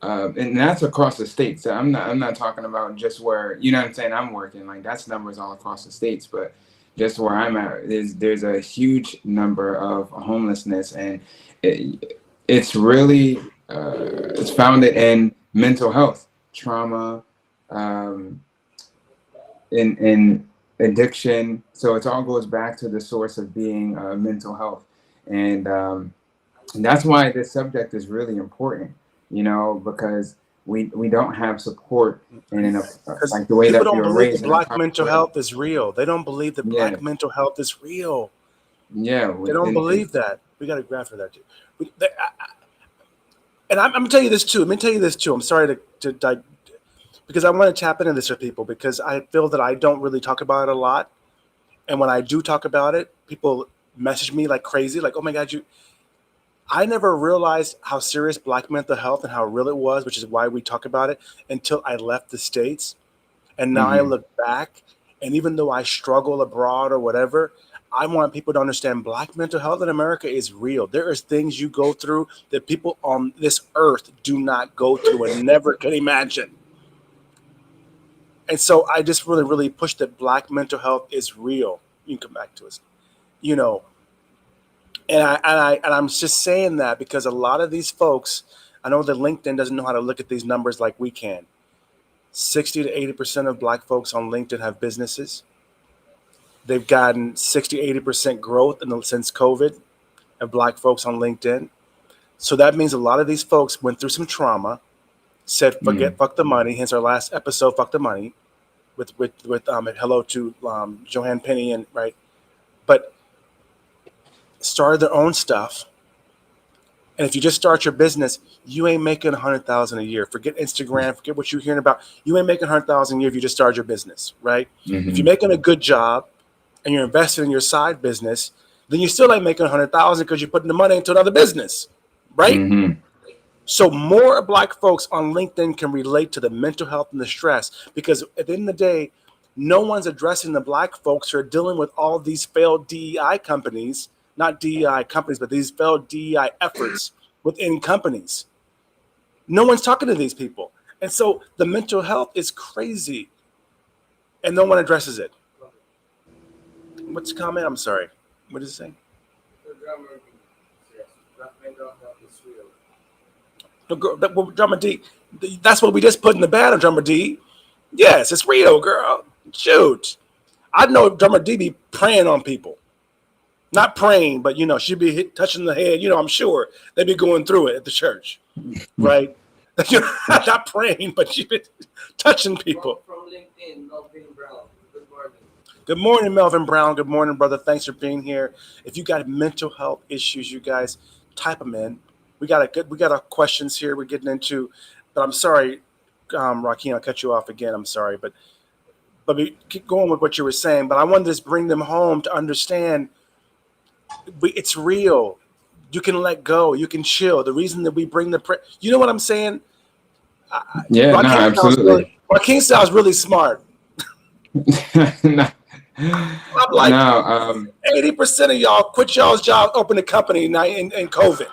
S10: and that's across the states. So I'm not talking about just where, I'm saying, I'm working. Like, that's numbers all across the states, but just where I'm at, there's a huge number of homelessness, and it's really it's founded in mental health, trauma, um, in addiction. So it all goes back to the source of being mental health, and that's why this subject is really important, because we don't have support, and
S11: Because
S10: like the way
S11: people
S10: that we
S11: don't
S10: were
S11: believe that
S10: raised in a
S11: black
S10: proper
S11: mental
S10: way.
S11: health is real. They don't believe that
S10: Yeah,
S11: black mental health is real.
S10: yeah,
S11: They don't
S10: and
S11: believe that. We got a graph for that too. And I'm gonna tell you this too. Let me tell you this too. I'm sorry because I want to tap into this with people because I feel that I don't really talk about it a lot. And when I do talk about it, people message me like crazy, like, "Oh my God, you." I never realized how serious black mental health and how real it was, which is why we talk about it until I left the States. And now I
S10: hmm
S11: look back, and even though I struggle abroad or whatever, I want people to understand black mental health in America is real. There is things you go through that people on this earth do not go through and never can imagine. And so I just really, really push that black mental health is real. You can come back to us, you know. And I'm just saying that because a lot of these folks, I know that LinkedIn doesn't know how to look at these numbers like we can. 60 to 80% of black folks on LinkedIn have businesses. They've gotten 60, 80% growth since COVID of black folks on LinkedIn. So that means a lot of these folks went through some trauma, said, fuck the money. Hence our last episode, fuck the money, with hello to Joanne Penny and right. But started their own stuff. And if you just start your business, you ain't making 100,000 a year. Forget Instagram, forget what you're hearing about. You ain't making 100,000 a year if you just start your business, right? If you're making a good job and you're investing in your side business, then you still ain't making 100,000 because you're putting the money into another business, right?
S10: hmm
S11: So more black folks on LinkedIn can relate to the mental health and the stress because at the end of the day, no one's addressing the black folks who are dealing with all these failed DEI companies, not DEI companies, but these failed DEI efforts within companies. No one's talking to these people. And so the mental health is crazy and no one addresses it. What's the comment? I'm sorry. What is it saying? Drummer D, that's what we just put in the banner, Drummer D. Yes, it's real, girl. Shoot. I know Drummer D be praying on people. Not praying, but she'd be touching the head. I'm sure they be going through it at the church, right? Not praying, but she be touching people.
S12: From LinkedIn, Melvin Brown. Good morning.
S11: Good morning, Melvin Brown. Good morning, brother. Thanks for being here. If you got mental health issues, you guys type them in. We got our questions here we're getting into, but I'm sorry, Rockeen, I'll cut you off again. I'm sorry, but we keep going with what you were saying. But I wanted to bring them home to understand it's real. You can let go. You can chill. The reason that we bring you know what I'm saying?
S10: Yeah, no, absolutely.
S11: Rockeen sounds really smart.
S10: No,
S11: I'm like,
S10: no,
S11: 80% of y'all quit y'all's job, open a company now in COVID.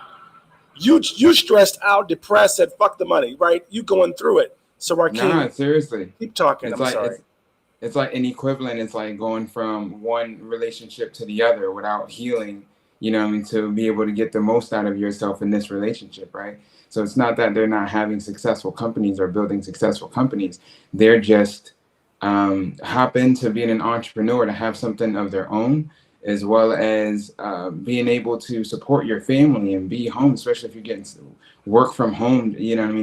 S11: You stressed out, depressed, said fuck the money, right? You going through it. So Rockeen,
S10: seriously.
S11: keep talking.
S10: It's
S11: I'm
S10: like
S11: sorry.
S10: it's like an equivalent. It's like going from one relationship to the other without healing, what I mean, to be able to get the most out of yourself in this relationship, right? So it's not that they're not having successful companies or building successful companies. They're just hop into being an entrepreneur to have something of their own, as well as being able to support your family and be home, especially if you're getting work from home,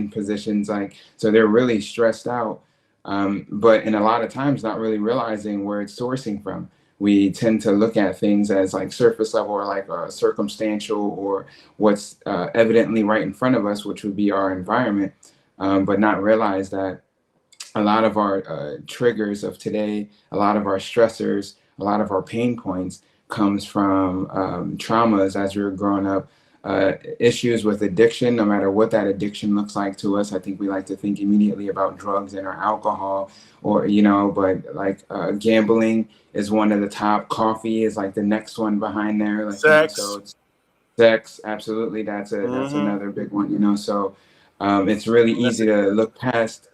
S10: positions like, so they're really stressed out. But in a lot of times not really realizing where it's sourcing from. We tend to look at things as like surface level or like circumstantial or what's evidently right in front of us, which would be our environment, but not realize that a lot of our triggers of today, a lot of our stressors, a lot of our pain points comes from traumas as we were growing up, issues with addiction, no matter what that addiction looks like to us. I think we like to think immediately about drugs and or alcohol or, but like gambling is one of the top. Coffee is like the next one behind there. Like,
S11: Sex.
S10: So it's sex. Absolutely. That's another big one, so it's really easy to look past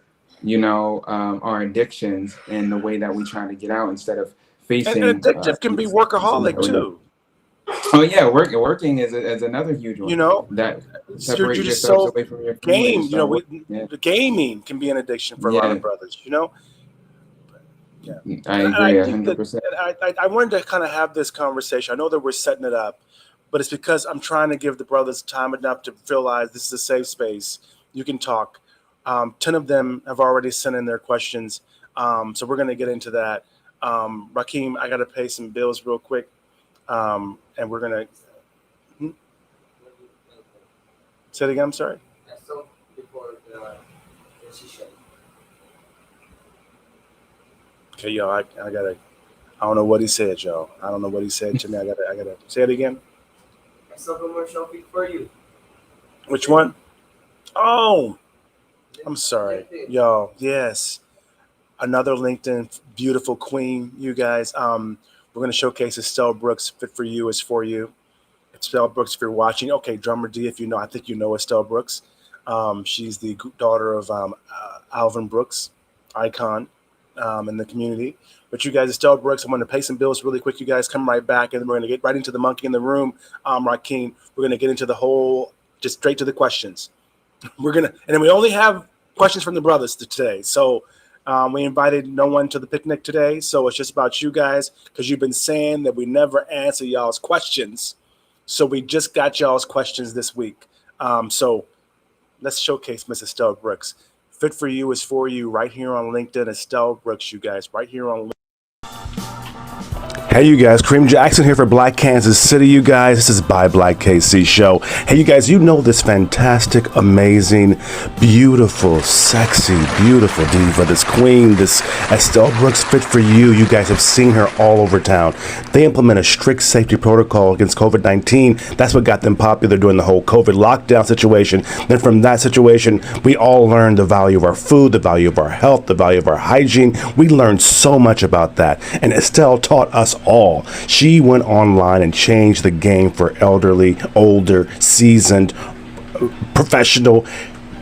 S10: our addictions and the way that we try to get out instead of facing.
S11: And addictive can be workaholic too.
S10: Oh yeah, working is another huge one.
S11: You know,
S10: that
S11: you're
S10: separates
S11: just
S10: yourselves
S11: so
S10: away from your family.
S11: game. You know, the gaming can be an addiction for a lot of brothers. You know. Yeah,
S10: I agree 100%.
S11: I wanted to kind of have this conversation. I know that we're setting it up, but it's because I'm trying to give the brothers time enough to realize this is a safe space. You can talk. 10 of them have already sent in their questions, so we're going to get into that. Rockeen, I got to pay some bills real quick, and we're going to say it again. I'm sorry. Okay, y'all, I gotta. I don't know what he said, y'all. I don't know what he said to me. I gotta say it again.
S12: I saw commercial for you.
S11: Which one? Oh, I'm sorry, y'all. Yes, another LinkedIn beautiful queen. You guys. We're gonna showcase Estelle Brooks. Fit for You is for you. Estelle Brooks, if you're watching. Okay, Drummer D, if you know, I think you know Estelle Brooks. She's the daughter of Alvin Brooks, icon. In the community. But you guys, Estelle Brooks, I'm going to pay some bills really quick. You guys come right back, and then we're going to get right into the monkey in the room. Rockeen, we're going to get into the whole, just straight to the questions. And then we only have questions from the brothers today. So we invited no one to the picnic today. So it's just about you guys, because you've been saying that we never answer y'all's questions. So we just got y'all's questions this week. So let's showcase Miss Estelle Brooks. Fit for You is for you right here on LinkedIn. Estelle Brooks, you guys, right here on LinkedIn.
S14: Hey, you guys, Kareem Jackson here for Black Kansas City, you guys. This is By Black KC Show. Hey, you guys, you know this fantastic, amazing, beautiful, sexy, beautiful diva, this queen, this Estelle Brooks Fit for You. You guys have seen her all over town. They implement a strict safety protocol against COVID-19. That's what got them popular during the whole COVID lockdown situation. Then from that situation, we all learned the value of our food, the value of our health, the value of our hygiene. We learned so much about that. And Estelle taught us all. She went online and changed the game for elderly, older, seasoned, professional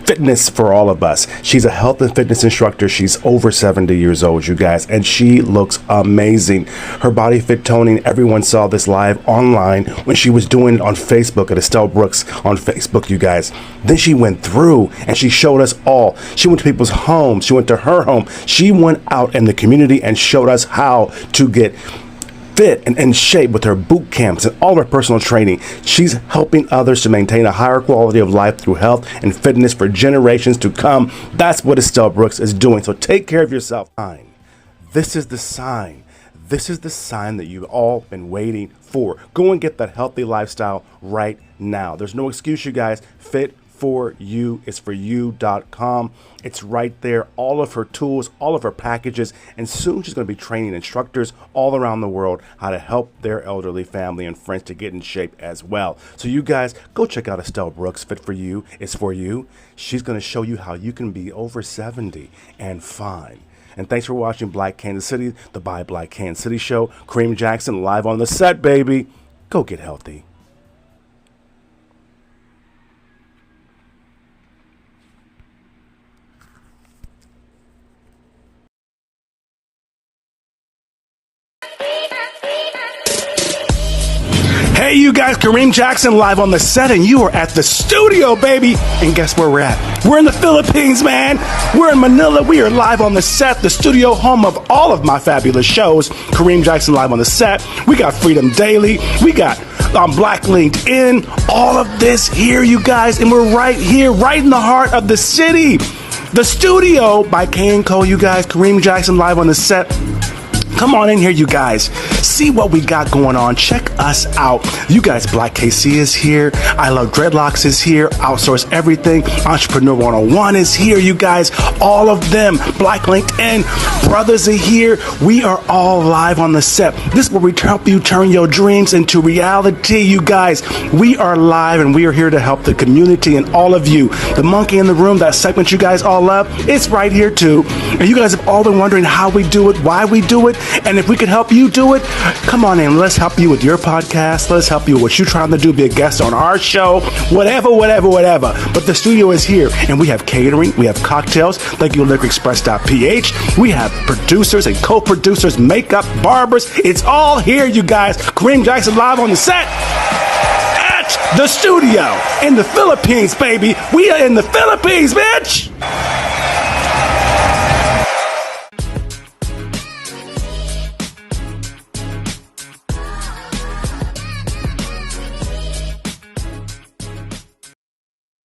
S14: fitness for all of us. She's a health and fitness instructor. She's over 70 years old, you guys, and she looks amazing. Her body fit toning, everyone saw this live online when she was doing it on Facebook at Estelle Brooks on Facebook, you guys. Then she went through and she showed us all. She went to people's homes. She went to her home. She went out in the community and showed us how to get fit and in shape with her boot camps and all of her personal training. She's helping others to maintain a higher quality of life through health and fitness for generations to come. That's what Estelle Brooks is doing. So take care of yourself. This is the sign. This is the sign that you've all been waiting for. Go and get that healthy lifestyle right now. There's no excuse, you guys. Fit for You is for you.com. It's right there. All of her tools, all of her packages, and soon she's going to be training instructors all around the world how to help their elderly family and friends to get in shape as well. So you guys, go check out Estelle Brooks. Fit for You is for you. She's going to show you how you can be over 70 and fine. And thanks for watching Black Kansas City, the By Black Kansas City show. Kareem Jackson live on the set, baby. Go get healthy. Hey, you guys, Kareem Jackson live on the set, and you are at the studio, baby. And guess where we're at? We're in the Philippines, man. We're in Manila. We are live on the set, the studio, home of all of my fabulous shows. Kareem Jackson live on the set. We got Freedom Daily. We got Black LinkedIn. All of this here, you guys, and we're right here, right in the heart of the city. The studio by K&Co, you guys. Kareem Jackson live on the set. Come on in here, you guys. See what we got going on. Check us out. You guys, Black KC is here. I Love Dreadlocks is here. Outsource Everything. Entrepreneur 101 is here, you guys. All of them. Black LinkedIn. Brothers are here. We are all live on the set. This is where we help you turn your dreams into reality, you guys. We are live and we are here to help the community and all of you. The monkey in the room, that segment you guys all love, it's right here too. And you guys have all been wondering how we do it, why we do it. And if we can help you do it, Come on in. Let's help you with your podcast. Let's help you with what you're trying to do. Be a guest on our show. Whatever. But the studio is here, and we have catering. We have cocktails. Thank you, liquorexpress.ph. We have producers and co-producers, makeup, barbers. It's all here, you guys. Kareem Jackson live on the set at the studio in the Philippines, baby. We are in the Philippines, bitch.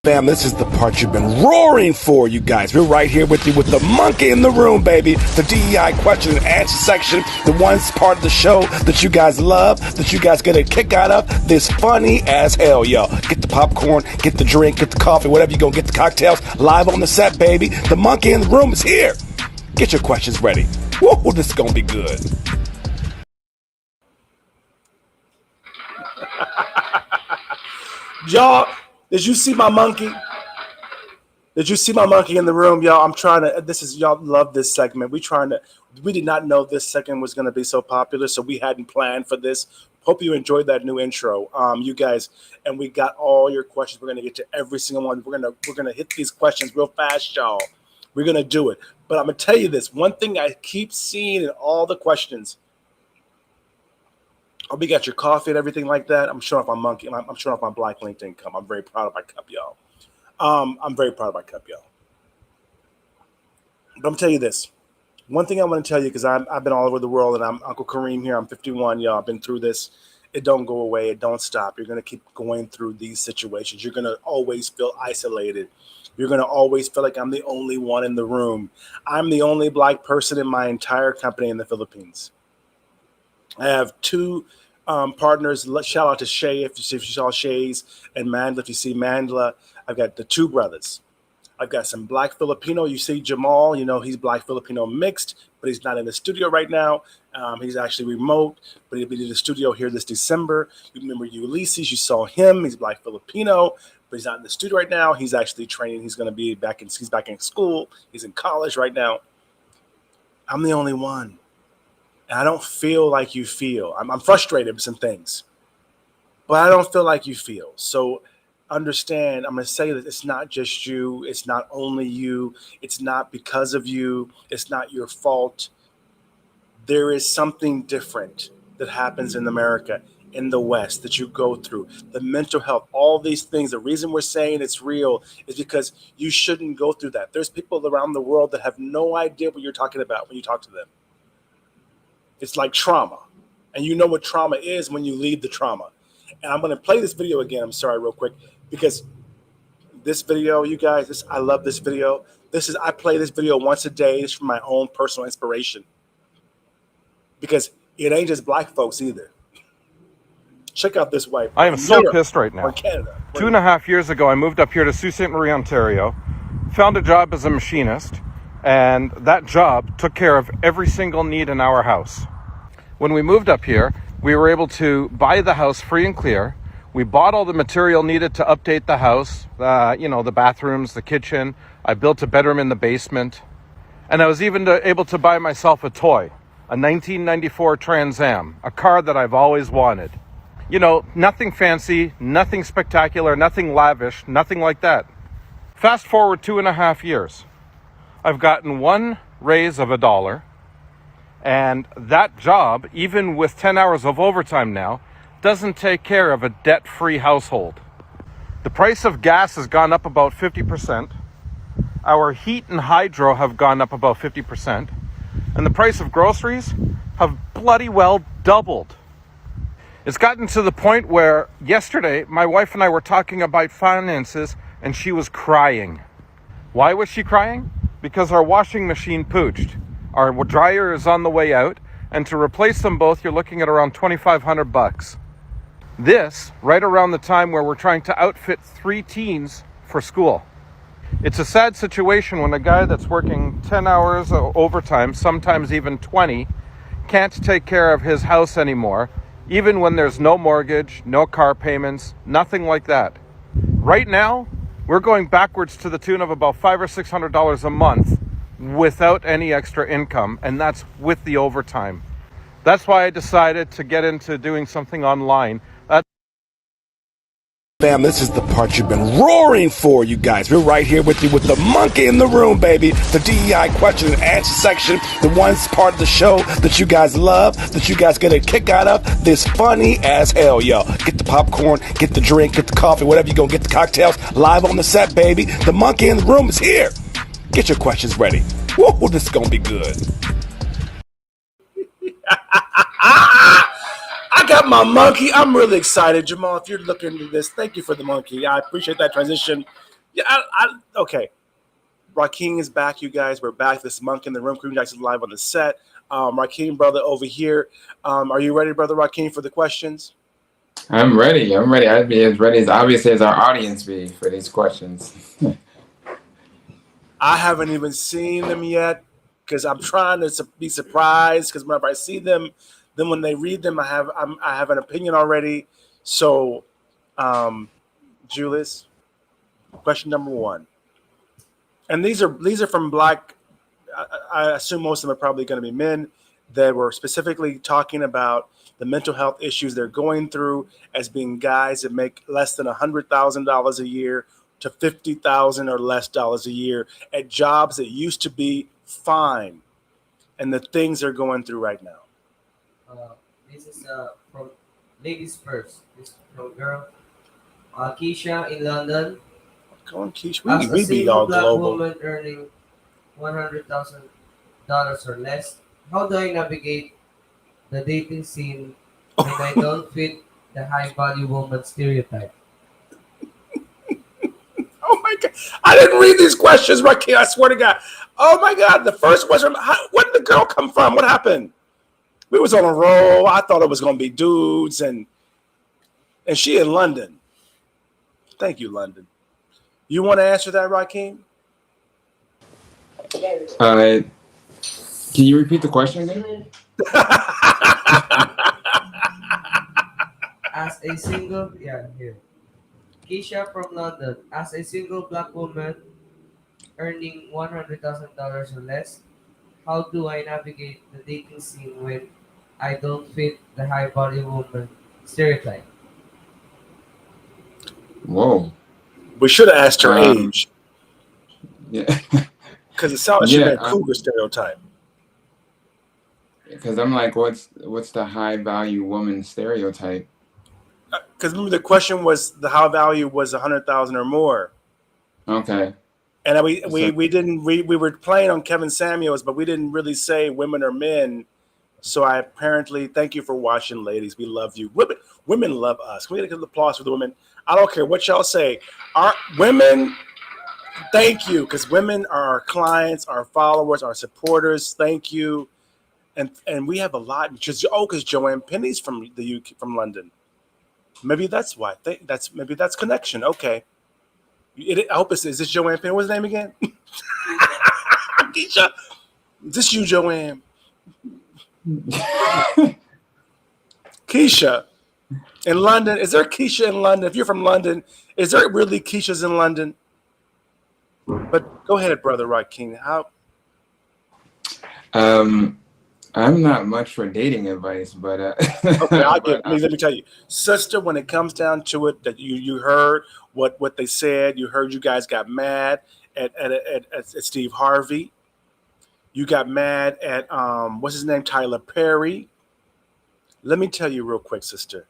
S14: Fam, this is the part you've been roaring for, you guys. We're right here with you with the monkey in the room, baby. The DEI question and answer section, the one part of the show that you guys love, that you guys get a kick out of. This funny as hell, y'all. Get the popcorn, get the drink, get the coffee, whatever you're going to get, the cocktails. Live on the set, baby. The monkey in the room is here. Get your questions ready. Whoa, this is going to be good.
S11: Y'all, did you see my monkey? Did you see my monkey in the room, y'all? I'm trying to, y'all love this segment. We did not know this segment was going to be so popular, so we hadn't planned for this. Hope you enjoyed that new intro, you guys. And we got all your questions. We're going to get to every single one. We're going to hit these questions real fast, y'all. We're going to do it. But I'm going to tell you this. One thing I keep seeing in all the questions, we got your coffee and everything like that. I'm showing off my monkey. I'm showing off my black LinkedIn cup. I'm very proud of my cup, y'all. I'm very proud of my cup, y'all. But I'm going to tell you this. One thing I want to tell you, because I've been all over the world, and I'm Uncle Kareem here. I'm 51, y'all. I've been through this. It don't go away. It don't stop. You're going to keep going through these situations. You're going to always feel isolated. You're going to always feel like I'm the only one in the room. I'm the only black person in my entire company in the Philippines. I have two partners. Shout out to Shay if you saw Shay's, and Mandla if you see Mandla. I've got the two brothers. I've got some black Filipino. You see Jamal, you know, he's black Filipino mixed, but he's not in the studio right now. He's actually remote, but he'll be in the studio here this December. You remember Ulysses, you saw him. He's black Filipino, but he's not in the studio right now. He's actually training. He's going to be back in school. He's in college right now. I'm the only one. And I don't feel like you feel. I'm frustrated with some things, but I don't feel like you feel. So understand, I'm going to say that it's not just you. It's not only you. It's not because of you. It's not your fault. There is something different that happens in America, in the West, that you go through. The mental health, all these things. The reason we're saying it's real is because you shouldn't go through that. There's people around the world that have no idea what you're talking about when you talk to them. It's like trauma. And you know what trauma is when you leave the trauma. And I'm going to play this video again. I'm sorry, real quick, because this video, you guys, I love this video. I play this video once a day. It's from my own personal inspiration. Because it ain't just black folks either. Check out this white.
S15: I am so
S11: Europe
S15: pissed right now.
S11: or Canada.
S15: 2.5 years ago, I moved up here to Sault Ste. Marie, Ontario, found a job as a machinist, and that job took care of every single need in our house. When we moved up here, we were able to buy the house free and clear. We bought all the material needed to update the house, the bathrooms, the kitchen. I built a bedroom in the basement. And I was even able to buy myself a toy, a 1994 Trans Am, a car that I've always wanted. You know, nothing fancy, nothing spectacular, nothing lavish, nothing like that. Fast forward 2.5 years. I've gotten one raise of $1. And that job, even with 10 hours of overtime now, doesn't take care of a debt-free household. The price of gas has gone up about 50%. Our heat and hydro have gone up about 50%. And the price of groceries have bloody well doubled. It's gotten to the point where yesterday, my wife and I were talking about finances, and she was crying. Why was she crying? Because our washing machine pooched. Our dryer is on the way out, and to replace them both, you're looking at around $2,500. This, right around the time where we're trying to outfit 3 teens for school. It's a sad situation when a guy that's working 10 hours overtime, sometimes even 20, can't take care of his house anymore, even when there's no mortgage, no car payments, nothing like that. Right now, we're going backwards to the tune of about $500 or $600 a month without any extra income, and that's with the overtime. That's why I decided to get into doing something online.
S14: Fam, this is the part you've been roaring for, you guys. We're right here with you with the monkey in the room, baby. The DEI question and answer section, the one part of the show that you guys love, that you guys get a kick out of. This funny as hell, yo. Get the popcorn, get the drink, get the coffee, whatever you're gonna get, the cocktails, live on the set, baby. The monkey in the room is here. Get your questions ready. Woo, this is gonna be good.
S11: I got my monkey. I'm really excited, Jamal. If you're looking at this, thank you for the monkey. I appreciate that transition. Yeah, okay. Rockeen is back, you guys. We're back. This monkey in the room. Kareem Jackson live on the set. Rockeen, brother, over here. Are you ready, brother Rockeen, for the questions?
S10: I'm ready. I'd be as ready as obviously as our audience be for these questions.
S11: I haven't even seen them yet because I'm trying to be surprised because whenever I see them, then when they read them, I have an opinion already. So, Julius, question number 1, and these are from Black. I assume most of them are probably going to be men that were specifically talking about the mental health issues they're going through as being guys that make less than $100,000 a year to $50,000 or less dollars a year at jobs that used to be fine, and the things they're going through right now.
S12: This is from ladies first. This is from girl. Keisha in London.
S11: Go on, Keisha.
S12: As
S11: We
S12: a
S11: be
S12: single
S11: all
S12: black
S11: global.
S12: woman earning $100,000 or less, how do I navigate the dating scene when I don't fit the high value woman stereotype?
S11: Oh my God. I didn't read these questions, Rockeen. I swear to God. Oh my God. The first question, where did the girl come from? What happened? We was on a roll. I thought it was going to be dudes, and she in London. Thank you, London. You want to answer that, Rockeen?
S10: Can you repeat the question again?
S12: As a single, here. Keisha from London. As a single black woman earning $100,000 or less, how do I navigate the dating scene when I don't fit the high value woman stereotype?
S10: Whoa.
S11: We should have asked her age.
S10: Yeah.
S11: Because it sounds like she meant cougar stereotype.
S10: Because I'm like, what's the high value woman stereotype?
S11: Because remember the question was the high value was 100,000 or more.
S10: Okay.
S11: And we were playing on Kevin Samuels, but we didn't really say women or men. So I apparently thank you for watching, ladies. We love you. Women love us. Can we get an applause for the women? I don't care what y'all say. Our women, thank you, because women are our clients, our followers, our supporters. Thank you. And we have a lot. Because Joanne Penny's from the UK, from London. Maybe that's why. Maybe that's connection. Okay. I hope is this Joanne Penny? What's his name again? Keisha. Is this you, Joanne? Keisha in London. Is there Keisha in London? If you're from London, is there really Keishas in London? But go ahead, brother Rockeen. How?
S10: I'm not much for dating advice, but
S11: okay, let me tell you, sister. When it comes down to it, that you heard what they said. You heard you guys got mad at Steve Harvey. You got mad at what's his name, Tyler Perry. Let me tell you real quick, sister.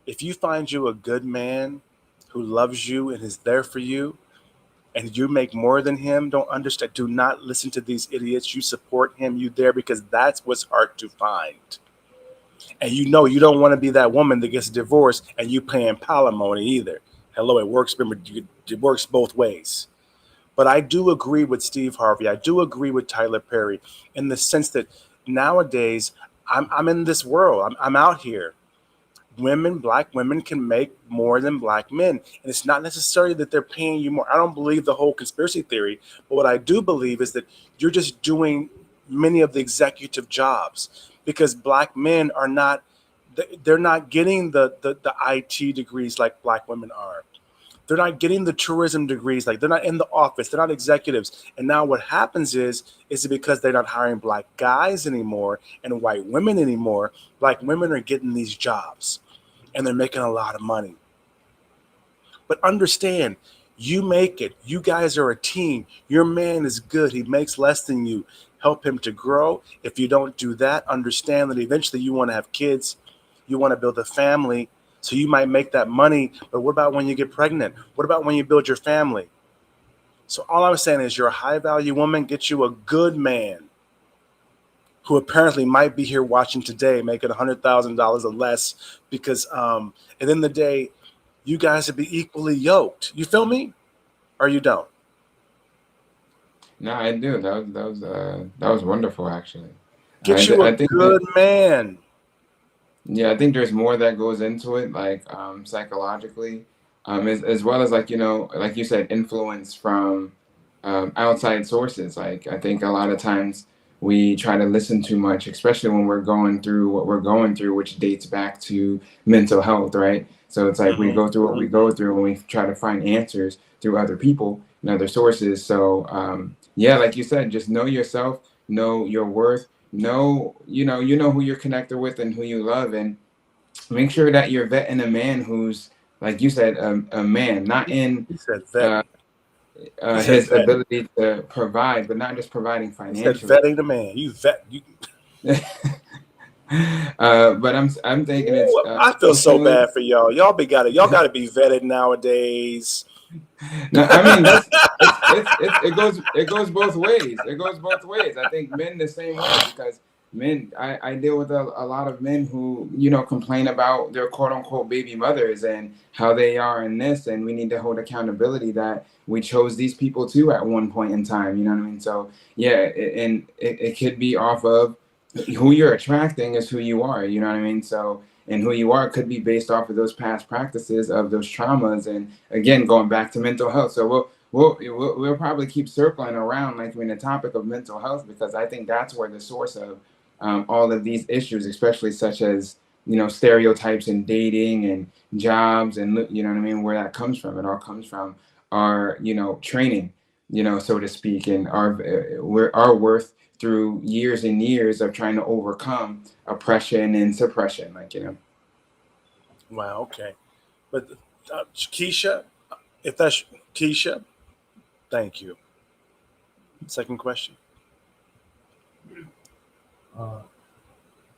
S11: If you find you a good man who loves you and is there for you, and you make more than him, don't understand. Do not listen to these idiots. You support him, you there, because that's what's hard to find. And you know you don't want to be that woman that gets divorced and you paying palimony either. Hello, it works. Remember, it works both ways. But I do agree with Steve Harvey. I do agree with Tyler Perry in the sense that nowadays I'm in this world. I'm out here. Black women can make more than black men. And it's not necessarily that they're paying you more. I don't believe the whole conspiracy theory. But what I do believe is that you're just doing many of the executive jobs because black men are not, they're not getting the IT degrees like black women are. They're not getting the tourism degrees. Like they're not in the office. They're not executives. And now what happens is because they're not hiring black guys anymore and white women anymore. Black women are getting these jobs and they're making a lot of money. But understand, you make it. You guys are a team. Your man is good. He makes less than you. Help him to grow. If you don't do that, understand that eventually you want to have kids. You want to build a family. So you might make that money. But what about when you get pregnant? What about when you build your family? So all I'm saying is you're a high value woman. Get you a good man who apparently might be here watching today, making $100,000 or less, because at the end of the day, you guys would be equally yoked. You feel me? Or you don't?
S10: No, I do. That was wonderful, actually.
S11: Get you a
S10: I think that,
S11: good man.
S10: yeah, I think there's more that goes into it, like psychologically, as well as, like, like you said, influence from outside sources. Like, I think a lot of times we try to listen too much, especially when we're going through what we're going through, which dates back to mental health, right? So it's like we go through what we go through when we try to find answers through other people and other sources. So yeah, like you said, just know yourself, know your worth, know who you're connected with and who you love, and make sure that you're vetting a man who's, like you said, a man, not in
S11: He said vetting.
S10: his ability to provide, but not just providing
S11: He said
S10: financially.
S11: vetting the man. You vet. You.
S10: But I'm thinking it's.
S11: I feel so bad for y'all. Y'all got to be vetted nowadays.
S10: No, I mean it goes both ways. It goes both ways. I think men the same way, because men, I deal with a lot of men who complain about their quote unquote baby mothers and how they are in this, and we need to hold accountability that we chose these people too at one point in time. You know what I mean? So yeah, it could be off of who you're attracting is who you are. You know what I mean? So. And who you are could be based off of those past practices, of those traumas, and again going back to mental health. So we'll probably keep circling around, like, in the topic of mental health, because I think that's where the source of all of these issues, especially such as stereotypes in dating and jobs, and you know what I mean, where that comes from. It all comes from our training, so to speak, and our worth through years and years of trying to overcome oppression and suppression,
S11: Wow. Okay. But Keisha, if that's Keisha, thank you. Second question.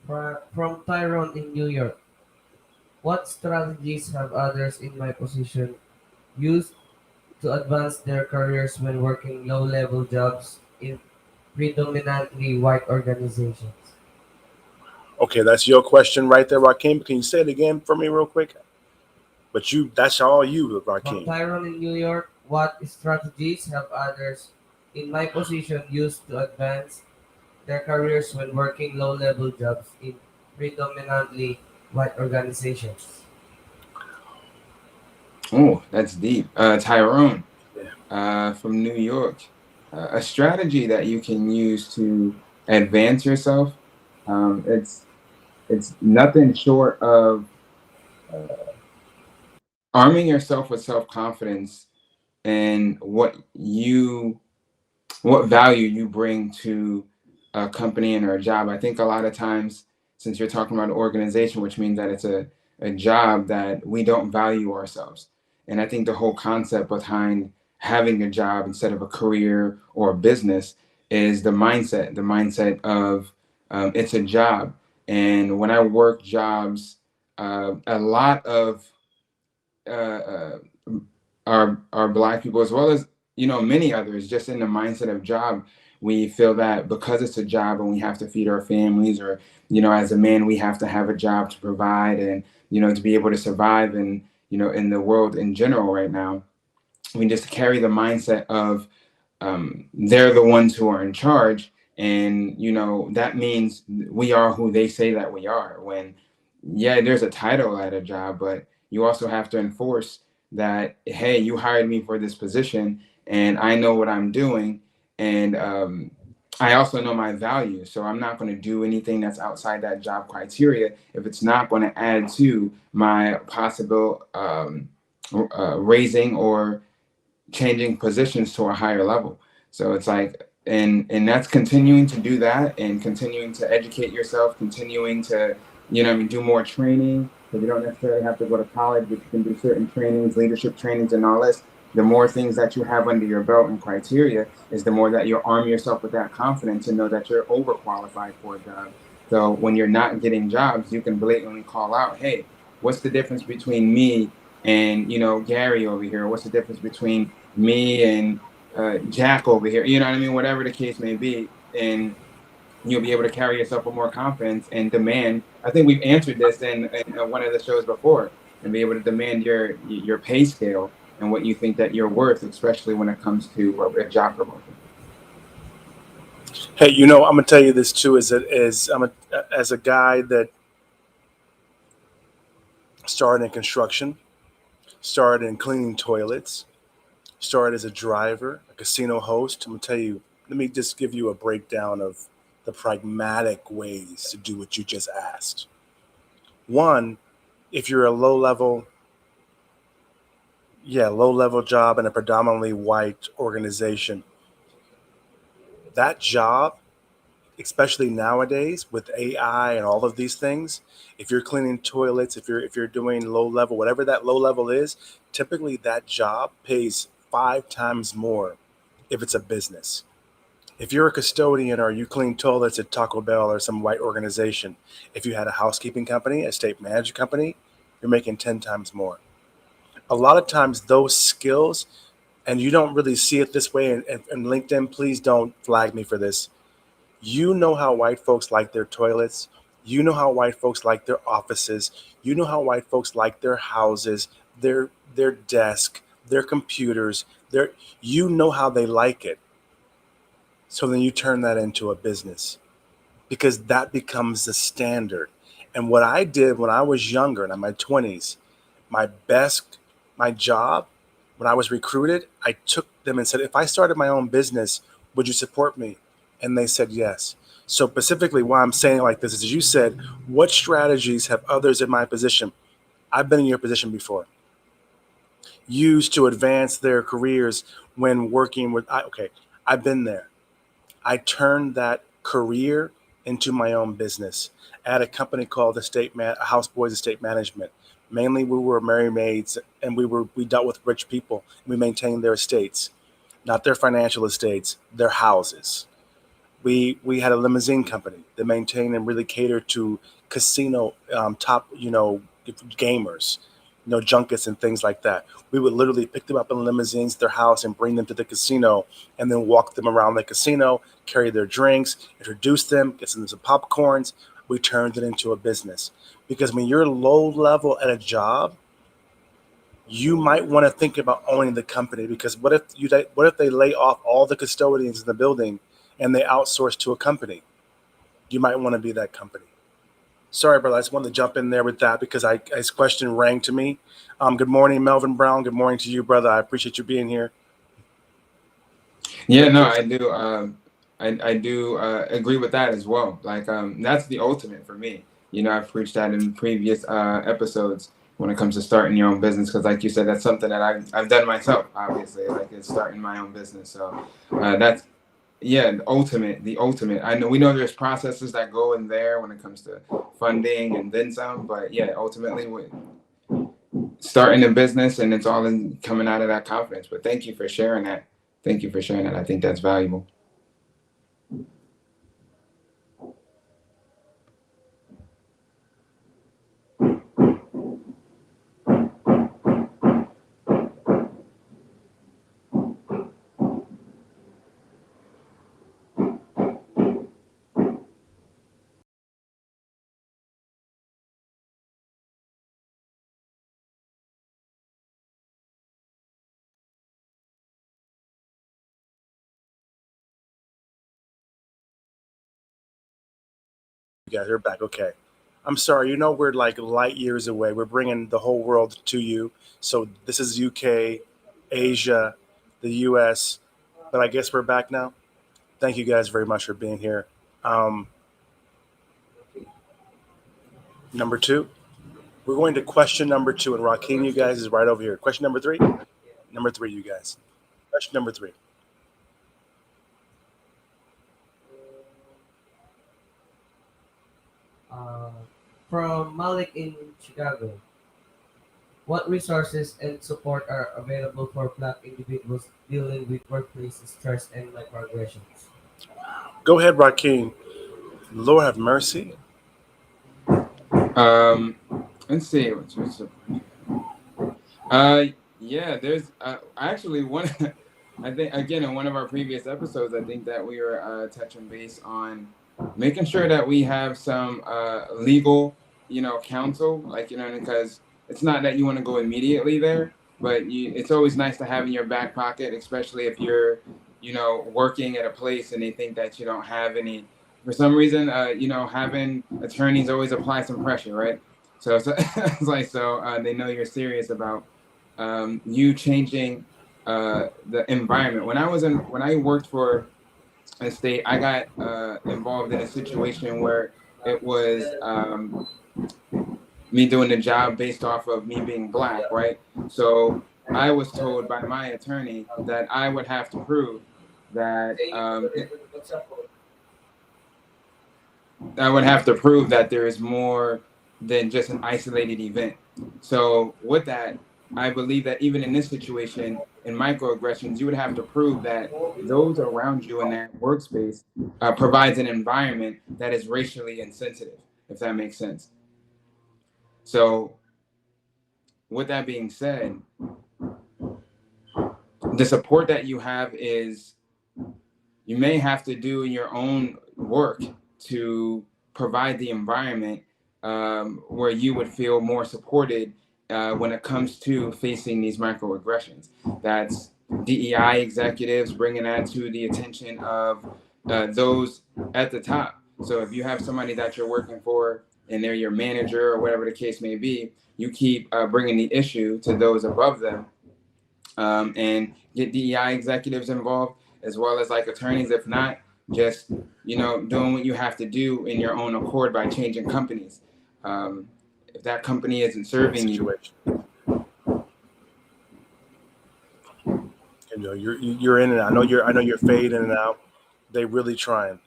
S12: From Tyrone in New York. What strategies have others in my position used to advance their careers when working low-level jobs in predominantly white organizations?
S11: Okay, that's your question right there, Rockeen. Can you say it again for me real quick? But that's all you,
S12: From
S11: Rockeen.
S12: Tyrone in New York, what strategies have others in my position used to advance their careers when working low-level jobs in predominantly white organizations?
S10: Oh, that's deep. Tyrone, from New York. A strategy that you can use to advance yourself. It's nothing short of arming yourself with self-confidence and what value you bring to a company and or a job. I think a lot of times, since you're talking about an organization, which means that it's a job, that we don't value ourselves. And I think the whole concept behind having a job instead of a career or a business is the mindset of it's a job. And when I work jobs, a lot of uh, our black people, as well as many others, just in the mindset of job, we feel that because it's a job and we have to feed our families, or as a man we have to have a job to provide, and to be able to survive, and in the world in general right now, we just carry the mindset of they're the ones who are in charge, and that means we are who they say that we are. When yeah, there's a title at a job, but you also have to enforce that, hey, you hired me for this position and I know what I'm doing, and I also know my value, so I'm not going to do anything that's outside that job criteria if it's not going to add to my possible raising or changing positions to a higher level. So it's like, and that's continuing to do that and continuing to educate yourself, continuing to, do more training, because you don't necessarily have to go to college, but you can do certain trainings, leadership trainings and all this. The more things that you have under your belt and criteria is the more that you arm yourself with that confidence and know that you're overqualified for a job. So when you're not getting jobs, you can blatantly call out, hey, what's the difference between me and, Gary over here? What's the difference between me and Jack over here? You know what I mean? Whatever the case may be. And you'll be able to carry yourself with more confidence and demand. I think we've answered this in one of the shows before, and be able to demand your pay scale and what you think that you're worth, especially when it comes to a job promotion.
S11: Hey, I'm gonna tell you this too. As a guy that started in construction, started in cleaning toilets, started as a driver, a casino host. I'm gonna tell you. Let me just give you a breakdown of the pragmatic ways to do what you just asked. One, if you're a low level job in a predominantly white organization, that job, especially nowadays with AI and all of these things, if you're cleaning toilets, if you're doing low level, whatever that low level is, typically that job pays 5 times more if it's a business. If you're a custodian or you clean toilets at Taco Bell or some white organization, if you had a housekeeping company, a state management company, you're making 10 times more. A lot of times those skills, and you don't really see it this way, and LinkedIn, please don't flag me for this. You know how white folks like their toilets. You know how white folks like their offices. You know how white folks like their houses, their desk, their computers. You know how they like it. So then you turn that into a business because that becomes the standard. And what I did when I was younger, and in my 20s, my job, when I was recruited, I took them and said, if I started my own business, would you support me? And they said yes. So specifically why I'm saying it like this is, as you said, what strategies have others in my position, I've been in your position before, used to advance their careers when working with, I've been there. I turned that career into my own business. I had a company called Houseboys Estate Management. Mainly, we were Merry Maids, and we dealt with rich people. We maintained their estates, not their financial estates, their houses. We had a limousine company that maintained and really catered to casino top gamers, junkets and things like that. We would literally pick them up in limousines, their house, and bring them to the casino, and then walk them around the casino, carry their drinks, introduce them, get them some popcorns. We turned it into a business because when you're low level at a job, you might want to think about owning the company, because what if they lay off all the custodians in the building and they outsource to a company? You might want to be that company. Sorry, brother. I just wanted to jump in there with that because his question rang to me. Good morning, Melvin Brown. Good morning to you, brother. I appreciate you being here.
S10: Yeah, no, I do. I do agree with that as well. Like, that's the ultimate for me. I've preached that in previous episodes when it comes to starting your own business, because, like you said, that's something that I've done myself. Obviously, like, it's starting my own business. So that's the ultimate. The ultimate. I know we know there's processes that go in there when it comes to funding and then some, but yeah, ultimately, starting a business, and it's all coming out of that confidence. But thank you for sharing that. Thank you for sharing that. I think that's valuable.
S11: You guys are back. Okay. I'm sorry. We're like light years away. We're bringing the whole world to you. So this is UK, Asia, the US. But I guess we're back now. Thank you guys very much for being here. Number two. We're going to question number 2, and Rockeen, you guys, is right over here. Question number 3? Number 3, you guys. Question number 3.
S12: From Malik in Chicago. What resources and support are available for Black individuals dealing with workplace stress and microaggressions?
S11: Go ahead, Rockeen. Lord have mercy.
S10: Let's see. Yeah, there's actually one. I think again in one of our previous episodes, I think that we were touching base on making sure that we have some legal, counsel, because it's not that you want to go immediately there, but it's always nice to have in your back pocket, especially if you're, working at a place and they think that you don't have any. For some reason, having attorneys always apply some pressure, right? So it's like they know you're serious about you changing the environment. When I worked for a state, I got involved in a situation where it was me doing the job based off of me being Black, right? So I was told by my attorney that I would have to prove that there is more than just an isolated event. So with that, I believe that even in this situation, in microaggressions, you would have to prove that those around you in that workspace provides an environment that is racially insensitive, if that makes sense. So with that being said, the support that you have is you may have to do your own work to provide the environment where you would feel more supported when it comes to facing these microaggressions. That's DEI executives bringing that to the attention of those at the top. So if you have somebody that you're working for and they're your manager or whatever the case may be, you keep bringing the issue to those above them and get DEI executives involved, as well as like attorneys. If not, just doing what you have to do in your own accord by changing companies. If that company isn't serving you,
S11: you're in and out. I know you're fading in and out. They're really trying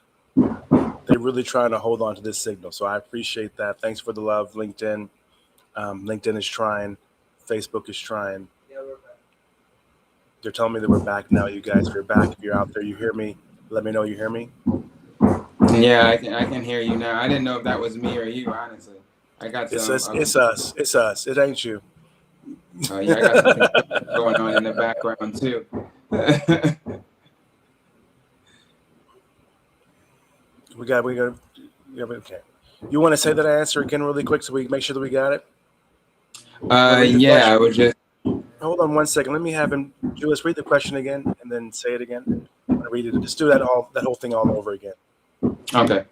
S11: to hold on to this signal. So I appreciate that. Thanks for the love, LinkedIn. LinkedIn is trying. Facebook is trying. They're telling me that we're back now. You guys, if you're back, if you're out there, you hear me. Let me know you hear me.
S10: Yeah, I can hear you now. I didn't know if that was me or you, honestly. I got some.
S11: It's us. It ain't you.
S10: Yeah, I got something going on in the background too.
S11: We got. Okay. You want to say that answer again really quick so we make sure that we got it?
S10: Yeah, I would just.
S11: Hold on 1 second. Let me have him, Julius, read the question again and then say it again. I'm gonna read it. Just do that whole thing all over again.
S10: Okay.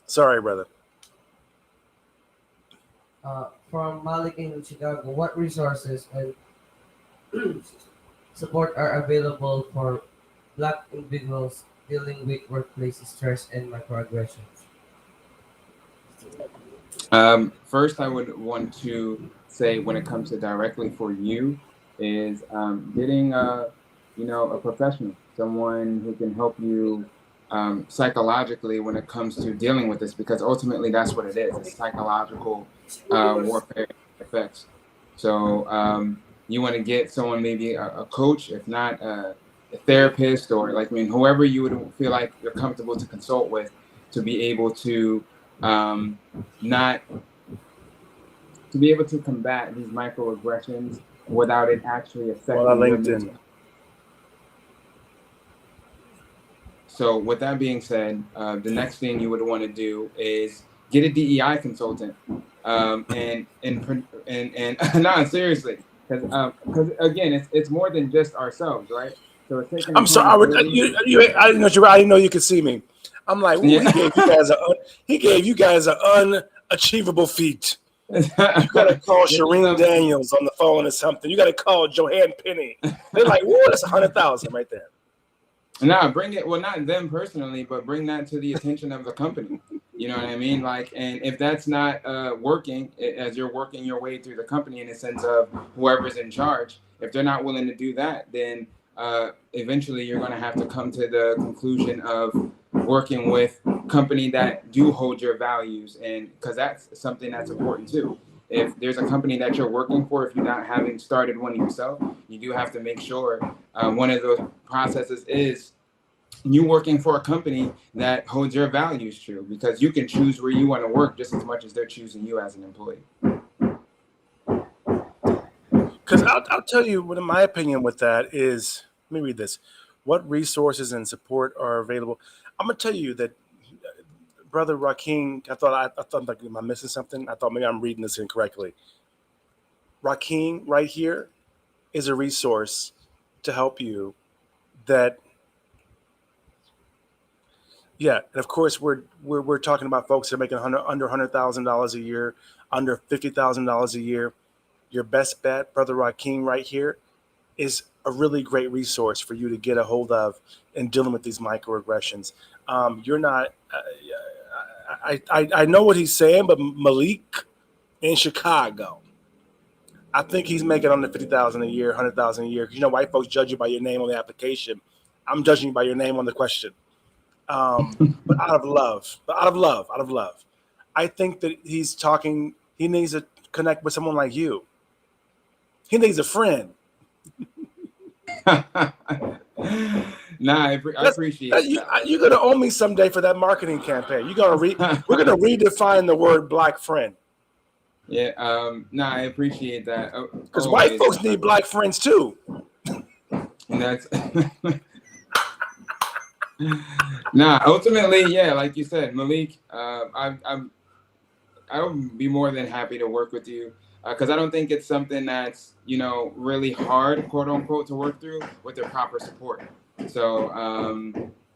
S11: Sorry, brother.
S12: From Malik in Chicago, what resources and support are available for Black individuals dealing with workplace stress and microaggressions?
S10: First, I would want to say when it comes to directly for you is getting a professional, someone who can help you psychologically when it comes to dealing with this, because ultimately that's what it is. It's psychological warfare effects. So you want to get someone, maybe a coach, if not a therapist, or whoever you would feel like you're comfortable to consult with, to be able to combat these microaggressions without it actually affecting your mental. So with that being said, the next thing you would want to do is get a DEI consultant, and no, seriously, because again, it's more than just ourselves, right? So it's taking.
S11: I'm sorry, I didn't know you could see me. I'm like, ooh, yeah. He gave you guys an unachievable feat. You gotta call Shireen Daniels on the phone or something. You gotta call Joanne Penny. They're like, whoa, that's 100,000 right there.
S10: Nah, bring it. Well, not them personally, but bring that to the attention of the company. You know what I mean? Like, and if that's not working, as you're working your way through the company in the sense of whoever's in charge, if they're not willing to do that, then eventually you're going to have to come to the conclusion of working with company that do hold your values, and because that's something that's important too. If there's a company that you're working for, if you're not having started one yourself, you do have to make sure one of those processes is you working for a company that holds your values true, because you can choose where you want to work just as much as they're choosing you as an employee.
S11: Because I'll tell you what, in my opinion, with that is, let me read this. What resources and support are available? I'm gonna tell you that, brother Rockeen. I thought like, am I missing something? I thought maybe I'm reading this incorrectly. Rockeen, right here, is a resource to help you. That, yeah, and of course we're talking about folks that are making under $100,000 a year, under $50,000 a year. Your best bet, brother Rockeen, right here, is a really great resource for you to get a hold of in dealing with these microaggressions. You're not. I know what he's saying, but Malik in Chicago, I think he's making under 50,000 a year, 100,000 a year. 'Cause you know, white folks judge you by your name on the application. I'm judging you by your name on the question. But out of love, I think that he's talking. He needs to connect with someone like you. He needs a friend.
S10: Nah, I appreciate that.
S11: You're gonna owe me someday for that marketing campaign. We're gonna redefine the word black friend.
S10: Yeah, nah, I appreciate that.
S11: Because white folks need black friends too.
S10: And that's nah. Ultimately, yeah, like you said, Malik, I would be more than happy to work with you, because I don't think it's something that's, you know, really hard, quote unquote, to work through with the proper support. So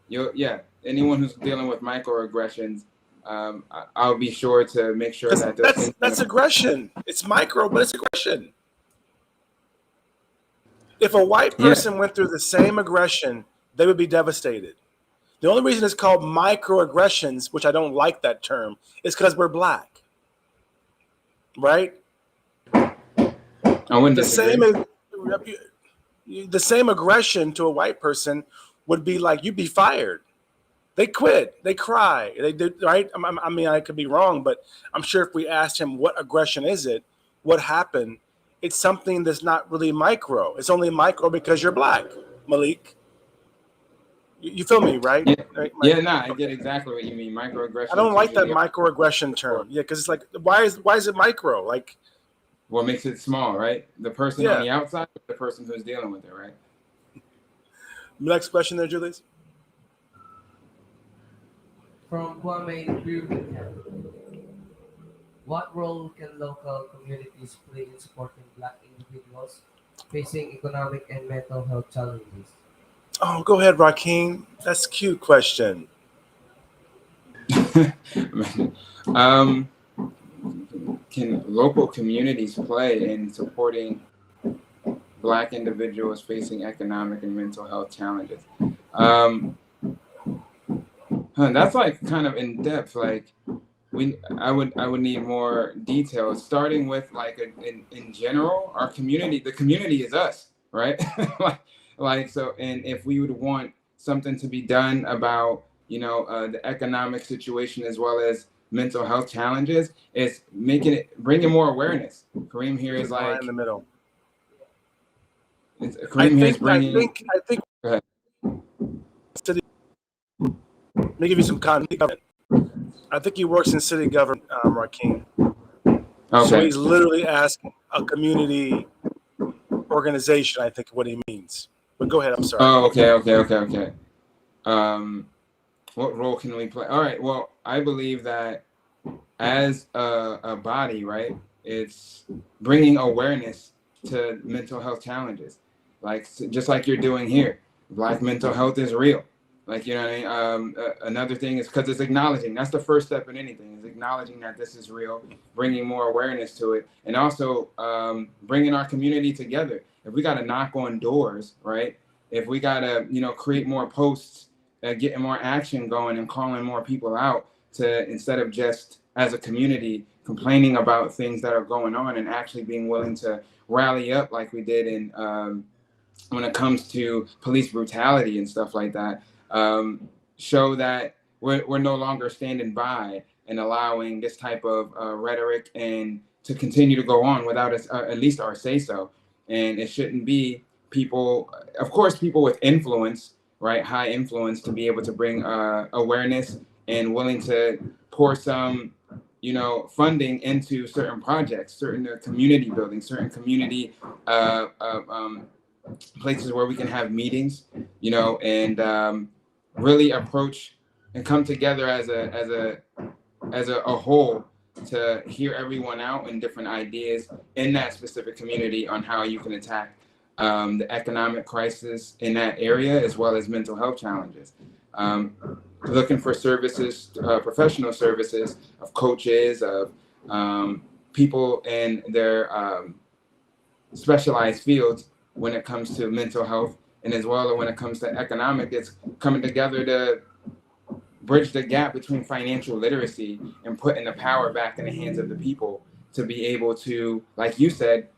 S10: yeah, anyone who's dealing with microaggressions, I'll be sure to make sure that
S11: that's aggression. It's micro, but it's aggression. If a white person went through the same aggression, they would be devastated. The only reason it's called microaggressions, which I don't like that term, is because we're black. Right?
S10: I wouldn't disagree.
S11: The same aggression to a white person would be like, you'd be fired. They quit. They cry. They did, right? I mean, I could be wrong, but I'm sure if we asked him what aggression is it, what happened, it's something that's not really micro. It's only micro because you're black, Malik. You feel me, right?
S10: Yeah,
S11: right?
S10: I get exactly what you mean. Microaggression.
S11: I don't like that microaggression term. Yeah, because it's like, why is it micro? Like,
S10: what makes it small, right? The person on the outside, the person who's dealing with it, right?
S11: Next question there, Julius.
S12: From Kwame in Birmingham. What role can local communities play in supporting Black individuals facing economic and mental health challenges?
S11: Oh, go ahead, Rockeen. That's a cute question.
S10: Can local communities play in supporting Black individuals facing economic and mental health challenges? That's like kind of in depth. Like, I would need more details. Starting with like in general, our community. The community is us, right? like so. And if we would want something to be done about, you know, the economic situation as well as mental health challenges, is bringing more awareness. Kareem here is like
S11: right in the middle.
S10: Kareem here is bringing.
S11: I think.
S10: Go ahead.
S11: Let me give you some context. I think he works in city government, Rockeen.
S10: Okay.
S11: So he's literally asking a community organization, I think, what he means. But go ahead. I'm sorry.
S10: Oh, okay. What role can we play? All right. Well, I believe that as a body, right, it's bringing awareness to mental health challenges, like just like you're doing here. Black mental health is real. Like, you know what I mean? Another thing is because it's acknowledging. That's the first step in anything, is acknowledging that this is real, bringing more awareness to it, and also bringing our community together. If we got to knock on doors, right? If we got to, you know, create more posts, getting more action going and calling more people out, to, instead of just as a community complaining about things that are going on, and actually being willing to rally up like we did in when it comes to police brutality and stuff like that, show that we're no longer standing by and allowing this type of rhetoric and to continue to go on without us, at least our say so. And it shouldn't be people, of course, people with influence, right, high influence, to be able to bring awareness and willing to pour some, funding into certain projects, certain community building, certain community places where we can have meetings, and really approach and come together as a whole to hear everyone out and different ideas in that specific community on how you can attack the economic crisis in that area, as well as mental health challenges. Looking for services, professional services of coaches, of people in their specialized fields when it comes to mental health, and as well as when it comes to economic. It's coming together to bridge the gap between financial literacy and putting the power back in the hands of the people to be able to, like you said,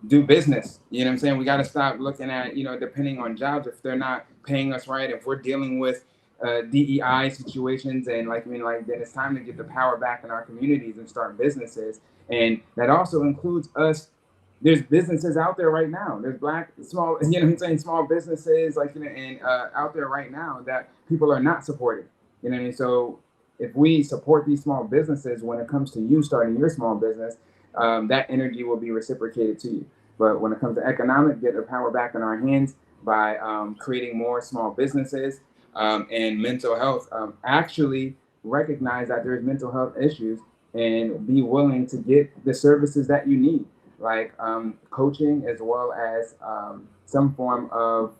S10: do business. You know what I'm saying? We got to stop looking at, depending on jobs, if they're not paying us right, if we're dealing with DEI situations, and then it's time to get the power back in our communities and start businesses. And that also includes us. There's businesses out there right now. There's black, small, small businesses out there right now that people are not supporting. You know what I mean? So if we support these small businesses, when it comes to you starting your small business, that energy will be reciprocated to you. But when it comes to economic, get the power back in our hands by creating more small businesses, and mental health. Actually recognize that there's mental health issues and be willing to get the services that you need, like coaching, as well as some form of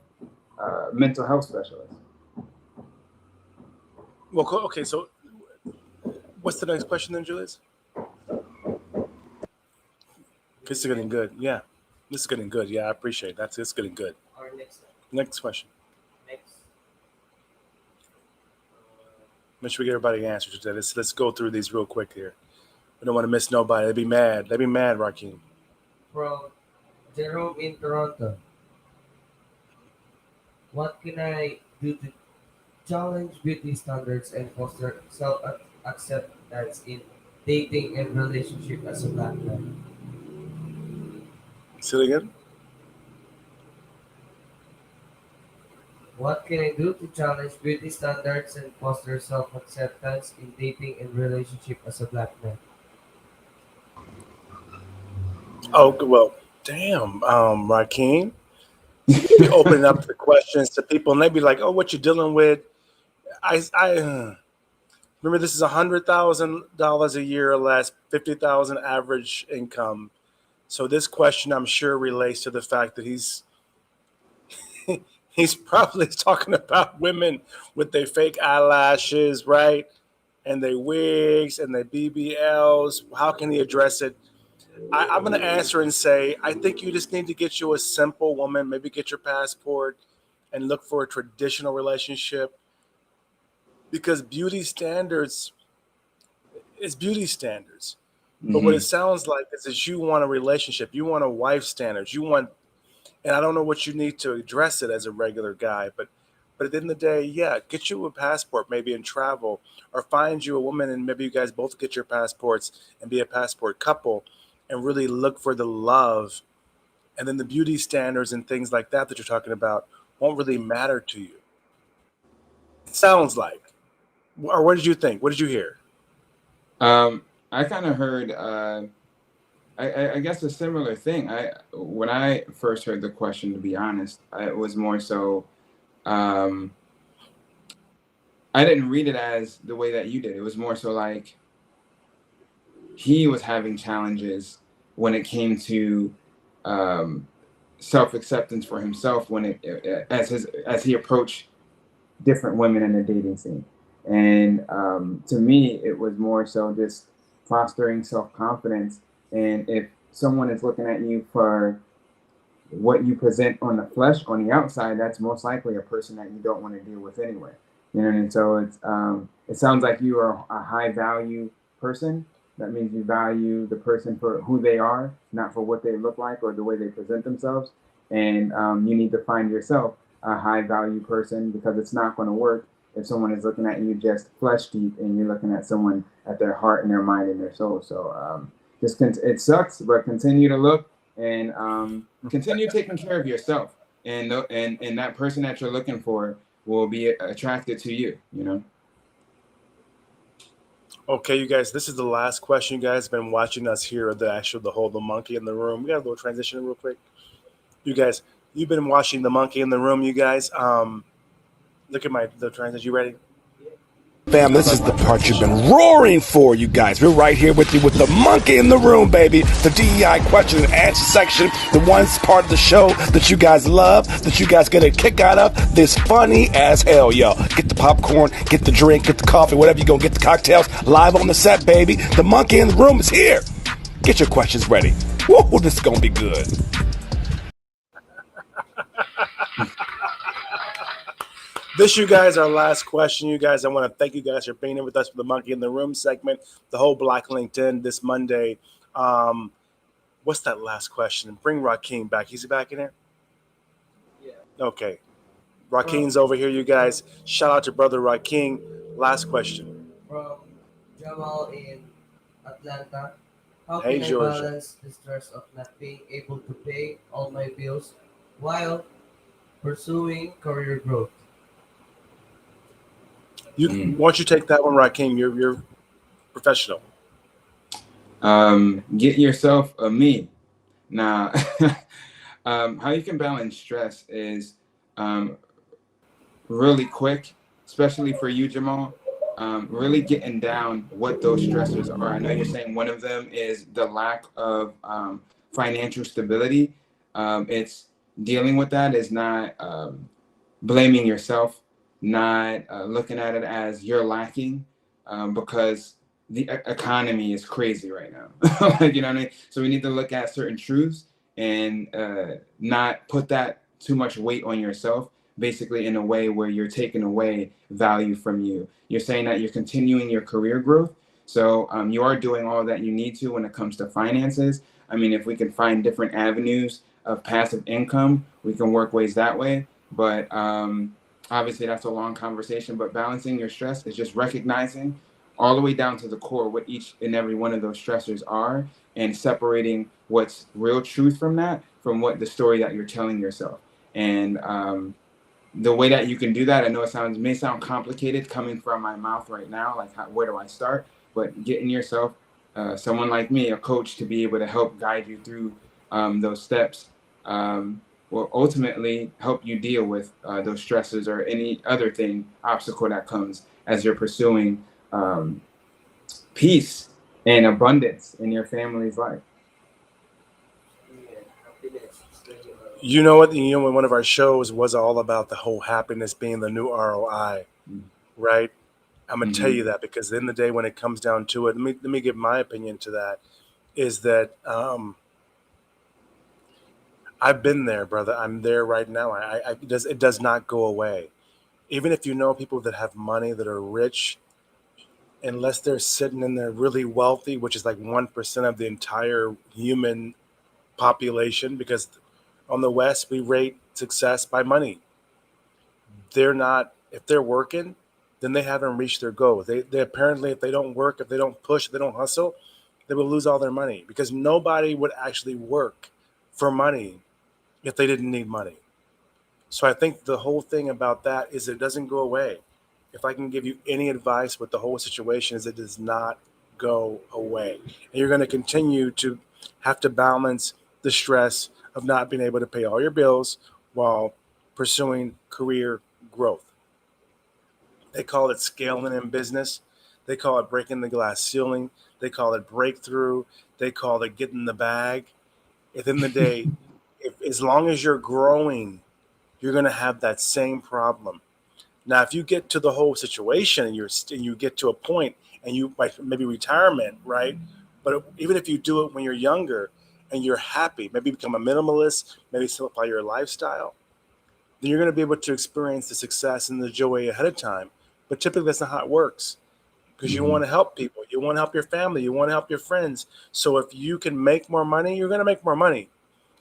S10: mental health specialist.
S11: Well, okay, so what's the next question then, Julius? This is getting good. Yeah, this is getting good. Yeah, I appreciate that. It's getting good.
S12: Our
S11: Next question.
S12: next.
S11: Make sure we get everybody answers to that. Let's go through these real quick here. We don't want to miss nobody. They'd be mad. They'd be mad, Rockeen.
S12: From Jerome in Toronto. What can I do to challenge beauty standards and foster self-acceptance in dating and relationship as a black man?
S11: Say it again.
S12: What can I do to challenge beauty standards and foster self-acceptance in dating and relationship as a black man?
S11: Oh, well, damn, Rockeen. You be opening up the questions to people, and they be like, "Oh, what you dealing with?" I remember this is $100,000 a year or less, 50,000 average income. So this question, I'm sure, relates to the fact that he's probably talking about women with their fake eyelashes, right, and their wigs and their BBLs. How can he address it? I'm going to answer and say, I think you just need to get you a simple woman, maybe get your passport and look for a traditional relationship, because beauty standards is beauty standards. But what it sounds like is you want a relationship, you want a wife standards, you want, and I don't know what you need to address it as a regular guy, but at the end of the day, yeah, get you a passport maybe and travel, or find you a woman and maybe you guys both get your passports and be a passport couple and really look for the love. And then the beauty standards and things like that you're talking about won't really matter to you. It sounds like. Or what did you think? What did you hear?
S10: I kind of heard, I guess, a similar thing. When I first heard the question, to be honest, it was more so, I didn't read it as the way that you did. It was more so like he was having challenges when it came to self-acceptance for himself as he approached different women in the dating scene. And to me, it was more so just fostering self-confidence. And if someone is looking at you for what you present on the flesh, on the outside, that's most likely a person that you don't want to deal with anyway. You know, and so it sounds like you are a high value person. That means you value the person for who they are, not for what they look like or the way they present themselves. And you need to find yourself a high value person, because it's not going to work if someone is looking at you just flesh deep and you're looking at someone at their heart and their mind and their soul. So it sucks, but continue to look and continue taking care of yourself. And that person that you're looking for will be attracted to you, you know?
S11: Okay, you guys, this is the last question. You guys have been watching us here, the monkey in the room. We got a little transition real quick. You guys, you've been watching the monkey in the room, you guys. Look at the transition. You ready?
S14: Fam, this is the part you've been roaring for, you guys. We're right here with you with the monkey in the room, baby. The DEI question and answer section, the one part of the show that you guys love, that you guys get a kick out of. This funny as hell, y'all. Get the popcorn, get the drink, get the coffee, whatever you're gonna get, the cocktails, live on the set, baby. The monkey in the room is here. Get your questions ready. Woo, this is gonna be good.
S11: This, you guys, our last question. You guys, I want to thank you guys for being here with us for the Monkey in the Room segment, the whole Black LinkedIn this Monday. What's that last question? Bring Rockeen back. He's back in here? Yeah. Okay. Rockeen's over here, you guys. Shout out to brother Rockeen. Last question.
S12: From Jamal in Atlanta. How
S11: Hey,
S12: can I
S11: Georgia.
S12: balance the stress of not being able to pay all my bills while pursuing career growth?
S11: Why don't you take that one, Rockeen? You're professional.
S10: Get yourself a me. Now, how you can balance stress is really quick, especially for you, Jamal. Really getting down what those stressors are. I know you're saying one of them is the lack of financial stability. It's dealing with that is not blaming yourself, not looking at it as you're lacking, because the economy is crazy right now. Like, you know what I mean? So we need to look at certain truths and not put that too much weight on yourself, basically in a way where you're taking away value from you. You're saying that you're continuing your career growth. So you are doing all that you need to when it comes to finances. I mean, if we can find different avenues of passive income, we can work ways that way. But obviously that's a long conversation, but balancing your stress is just recognizing all the way down to the core what each and every one of those stressors are, and separating what's real truth from that, from what the story that you're telling yourself. And the way that you can do that, I know it may sound complicated coming from my mouth right now, like where do I start? But getting yourself someone like me, a coach, to be able to help guide you through those steps will ultimately help you deal with those stresses or any other obstacle that comes as you're pursuing peace and abundance in your family's life.
S11: You know what? One of our shows was all about the whole happiness being the new ROI, right? I'm gonna tell you that, because in the day when it comes down to it, let me give my opinion to that. Is that I've been there, brother. I'm there right now. It does not go away. Even if you know people that have money, that are rich, unless they're sitting in there really wealthy, which is like 1% of the entire human population, because on the West, we rate success by money. They're not, if they're working, then they haven't reached their goal. They apparently, if they don't work, if they don't push, if they don't hustle, they will lose all their money, because nobody would actually work for money if they didn't need money. So I think the whole thing about that is it doesn't go away. If I can give you any advice with the whole situation, is it does not go away. And you're going to continue to have to balance the stress of not being able to pay all your bills while pursuing career growth. They call it scaling in business. They call it breaking the glass ceiling. They call it breakthrough. They call it getting the bag. At the end of the day, as long as you're growing, you're going to have that same problem. Now, if you get to the whole situation and you get to a point and you might maybe retirement, right? But even if you do it when you're younger and you're happy, maybe become a minimalist, maybe simplify your lifestyle, then you're going to be able to experience the success and the joy ahead of time But typically that's not how it works, because you want to help people. You want to help your family. You want to help your friends. So if you can make more money, you're going to make more money.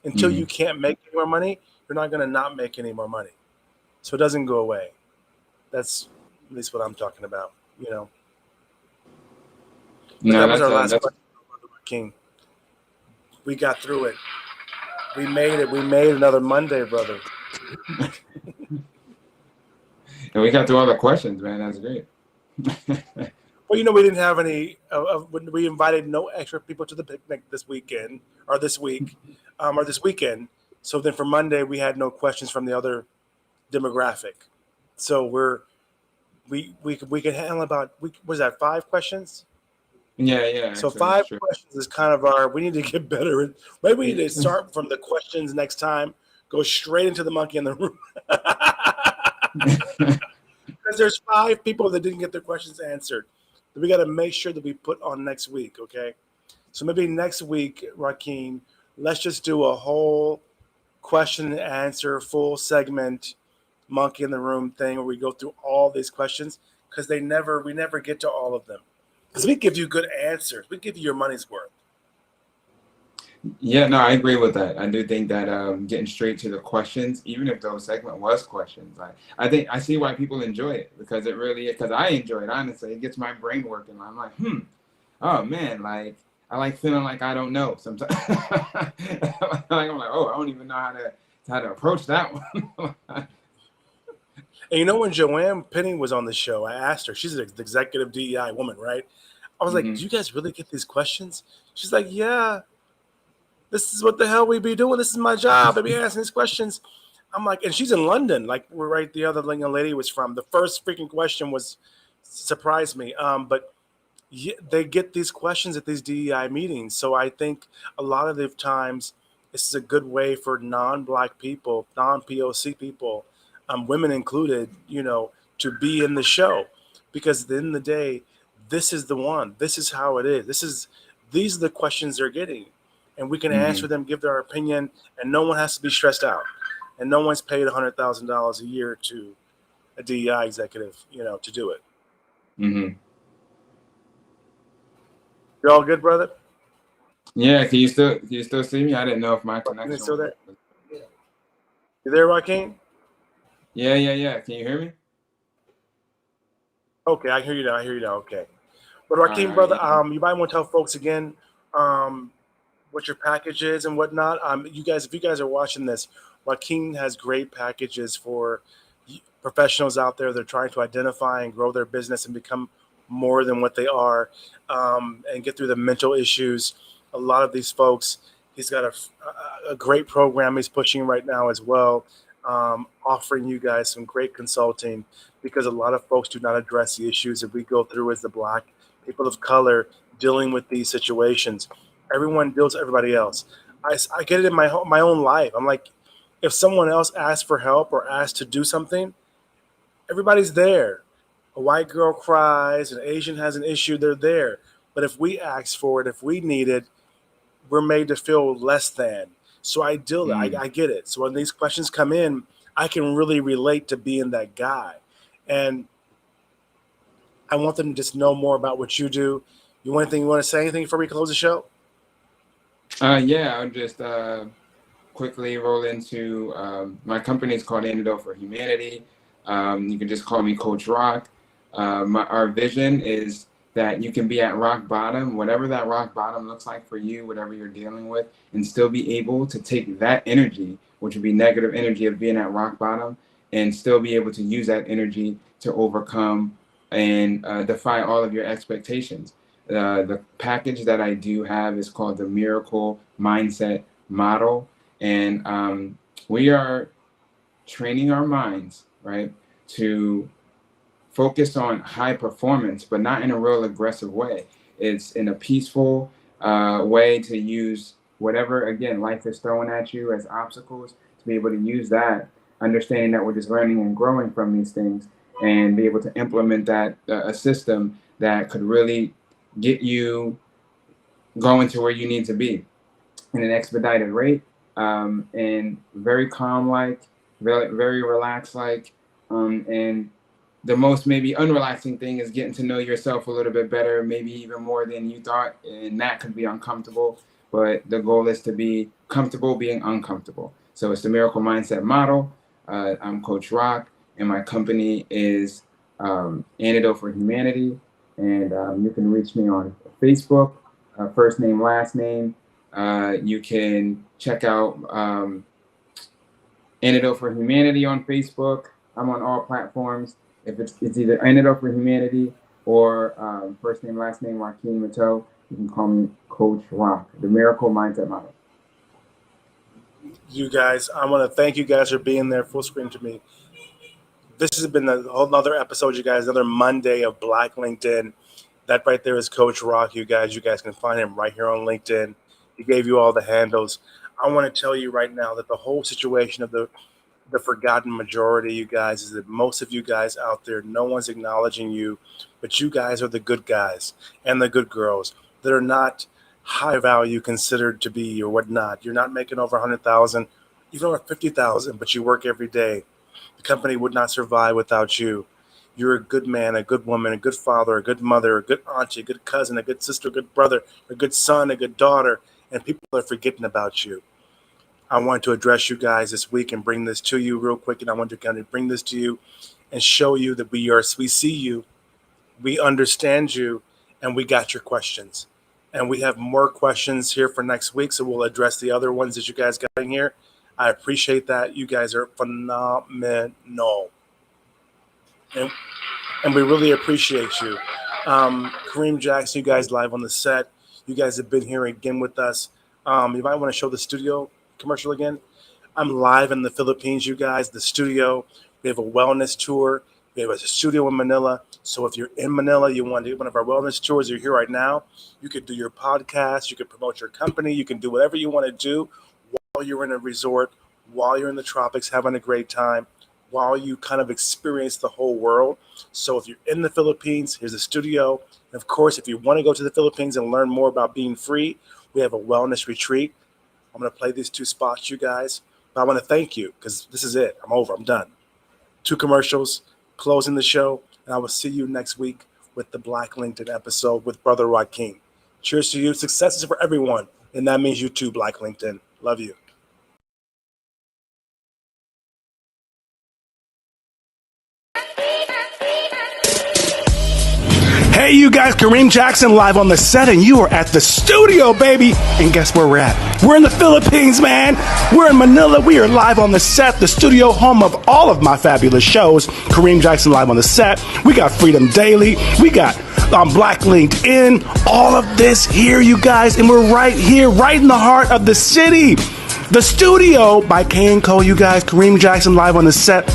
S11: Until you can't make any more money, you're not going to not make any more money. So it doesn't go away. That's at least what I'm talking about, you know. But
S10: No,
S11: that was
S10: that's
S11: our last
S10: that's
S11: question, King. We got through it. We made it. We made another Monday, brother.
S10: and we got through all the questions, man. That's great.
S11: Well, you know, we didn't have any. We invited no extra people to the picnic this weekend, or this week, or this weekend. So then for Monday, we had no questions from the other demographic. So we could handle about was that 5 questions?
S10: Yeah,
S11: So
S10: actually, that's
S11: 5
S10: true.
S11: questions is kind of our. We need to get better. Maybe we need to start from the questions next time. Go straight into the monkey in the room. Because there's 5 people that didn't get their questions answered. We got to make sure that we put on next week, okay? So maybe next week, Rockeen, let's just do a whole question and answer, full segment, monkey in the room thing, where we go through all these questions, because we never get to all of them. Because we give you good answers, we give you your money's worth.
S10: Yeah, no, I agree with that. I do think that getting straight to the questions, even if those segment was questions, I think I see why people enjoy it, because it really, because I enjoy it, honestly. It gets my brain working. I'm like, oh man, like I like feeling like I don't know sometimes. Like I'm like, oh, I don't even know how to approach that one.
S11: And you know, when Joanne Penny was on the show, I asked her, she's an executive DEI woman, right? I was like, do you guys really get these questions? She's like, yeah, this is what the hell we be doing. This is my job. I be asking these questions. I'm like, and she's in London, like we're right. The other young lady was from. The first freaking question was surprised me. But they get these questions at these DEI meetings. So I think a lot of the times this is a good way for non-Black people, non-POC people, women included, you know, to be in the show, because at the end of the day, this is the one. This is how it is. These are the questions they're getting, and we can answer them, give their opinion, and no one has to be stressed out, and no one's paid $100,000 a year to a DEI executive, you know, to do it. You all good, brother?
S10: Yeah, can you still see me? I didn't know if my connection
S11: Still
S10: was.
S11: there? You there, Rockeen?
S10: Yeah. Can you hear me?
S11: Okay, I hear you now. Okay. But
S10: All
S11: Rockeen,
S10: right,
S11: brother,
S10: yeah.
S11: you might want to tell folks again what your package is and whatnot. You guys, if you guys are watching this, Rockeen has great packages for professionals out there. They're trying to identify and grow their business and become more than what they are, and get through the mental issues. A lot of these folks, he's got a great program he's pushing right now as well, offering you guys some great consulting, because a lot of folks do not address the issues that we go through as the Black people of color dealing with these situations. Everyone deals with everybody else. I get it in my own life. I'm like, if someone else asks for help or asks to do something, everybody's there. A white girl cries, an Asian has an issue, they're there. But if we ask for it, if we need it, we're made to feel less than. So I get it. So when these questions come in, I can really relate to being that guy. And I want them to just know more about what you do. You want to say anything before we close the show?
S10: Yeah, I'll just quickly roll into my company is called Antidote for Humanity. You can just call me Coach Rock. Our vision is that you can be at rock bottom, whatever that rock bottom looks like for you, whatever you're dealing with, and still be able to take that energy, which would be negative energy of being at rock bottom, and still be able to use that energy to overcome and defy all of your expectations. The package that I do have is called the Miracle Mindset Model. And we are training our minds, right, to focus on high performance, but not in a real aggressive way. It's in a peaceful way to use whatever, again, life is throwing at you as obstacles, to be able to use that, understanding that we're just learning and growing from these things, and be able to implement that, a system that could really get you going to where you need to be in an expedited rate, and very calm like, very relaxed like, and the most maybe unrelaxing thing is getting to know yourself a little bit better, maybe even more than you thought, and that could be uncomfortable. But the goal is to be comfortable being uncomfortable. So it's the Miracle Mindset Model. I'm Coach Rock, and my company is Antidote for Humanity. And you can reach me on Facebook, first name, last name. You can check out Antidote for Humanity on Facebook. I'm on all platforms. If it's either Antidote for Humanity or first name, last name, Rockeen Metteaux, you can call me Coach Rock, the Miracle Mindset Model.
S11: You guys, I want to thank you guys for being there full screen to me. This has been a whole nother episode, you guys, another Monday of Black LinkedIn. That right there is Coach Rock, you guys. You guys can find him right here on LinkedIn. He gave you all the handles. I want to tell you right now that the whole situation of the forgotten majority, you guys, is that most of you guys out there, no one's acknowledging you, but you guys are the good guys and the good girls that are not high value considered to be or whatnot. You're not making over 100,000, even over 50,000, but you work every day. The company would not survive without you. You're a good man, a good woman, a good father, a good mother, a good auntie, a good cousin, a good sister, a good brother, a good son, a good daughter, and people are forgetting about you. I want to address you guys this week and bring this to you real quick, and I want to kind of bring this to you and show you that we see you, we understand you, and we got your questions. And we have more questions here for next week, so we'll address the other ones that you guys got in here. I appreciate that. You guys are phenomenal. And we really appreciate you. Kareem Jackson, you guys live on the set. You guys have been here again with us. You might want to show the studio commercial again. I'm live in the Philippines, you guys, the studio. We have a wellness tour. We have a studio in Manila. So if you're in Manila, you want to do one of our wellness tours, you're here right now, you could do your podcast, you could promote your company, you can do whatever you want to do while you're in a resort, while you're in the tropics, having a great time, while you kind of experience the whole world. So if you're in the Philippines, here's a studio. And of course, if you want to go to the Philippines and learn more about being free, we have a wellness retreat. I'm going to play these 2 spots, you guys. But I want to thank you because this is it. I'm over. I'm done. 2 commercials, closing the show. And I will see you next week with the Black LinkedIn episode with Brother Rockeen. Cheers to you. Successes for everyone. And that means you too, Black LinkedIn. Love you.
S1: Hey, you guys, Kareem Jackson live on the set, and you are at the studio, baby. And guess where we're at? We're in the Philippines, man. We're in Manila. We are live on the set, the studio, home of all of my fabulous shows. Kareem Jackson live on the set. We got Freedom Daily. We got Black LinkedIn. All of this here, you guys, and we're right here, right in the heart of the city. The studio by K & Co, you guys. Kareem Jackson live on the set.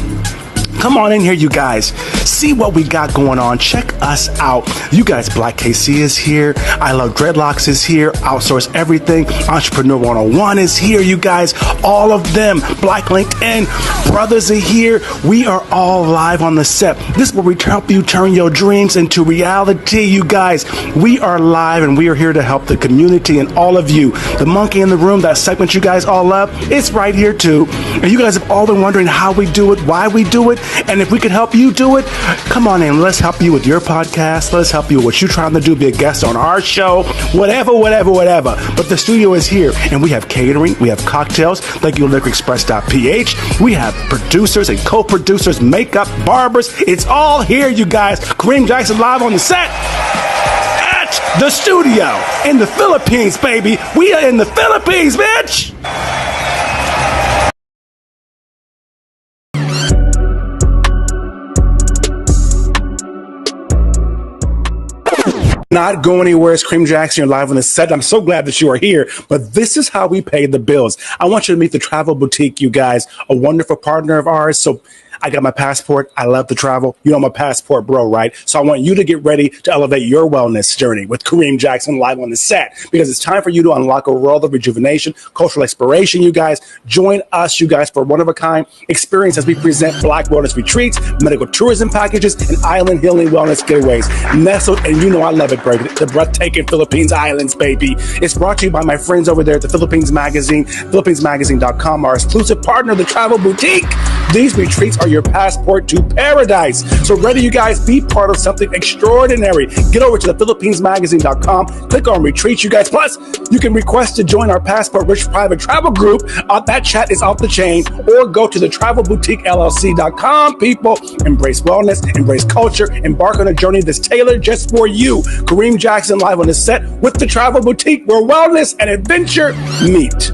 S1: Come on in here, you guys. See what we got going on. Check us out. You guys, Black KC is here. I Love Dreadlocks is here. Outsource Everything. Entrepreneur 101 is here, you guys. All of them. Black LinkedIn brothers are here. We are all live on the set. This is where we help you turn your dreams into reality, you guys. We are live, and we are here to help the community and all of you. The monkey in the room, that segment you guys all love, it's right here too. And you guys have all been wondering how we do it, why we do it. And if we can help you do it, come on in. Let's help you with your podcast. Let's help you with what you're trying to do, be a guest on our show, whatever. But the studio is here, and we have catering. We have cocktails. Thank you, liquorexpress.ph. We have producers and co-producers, makeup, barbers. It's all here, you guys. Kareem Jackson live on the set at the studio in the Philippines, baby. We are in the Philippines, bitch. Not go anywhere. It's Kareem Jackson. You're live on the set. I'm so glad that you are here. But this is how we pay the bills. I want you to meet the Travel Boutique, you guys, a wonderful partner of ours. So I got my passport. I love to travel. You know, I'm a passport bro, right? So I want you to get ready to elevate your wellness journey with Kareem Jackson live on the set, because it's time for you to unlock a world of rejuvenation, cultural exploration, you guys. Join us, you guys, for one-of-a-kind experience as we present Black wellness retreats, medical tourism packages, and island healing wellness getaways. Nestled, and you know I love it, baby, the breathtaking Philippines Islands, baby. It's brought to you by my friends over there at the Philippines Magazine, philippinesmagazine.com, our exclusive partner, the Travel Boutique. These retreats are your passport to paradise. So ready, you guys, be part of something extraordinary. Get over to thephilippinesmagazine.com, click on retreats, you guys. Plus, you can request to join our Passport Rich private travel group. That chat is off the chain. Or go to thetravelboutiquellc.com. People, embrace wellness, embrace culture, embark on a journey that's tailored just for you. Kareem Jackson live on the set with The Travel Boutique, where wellness and adventure meet.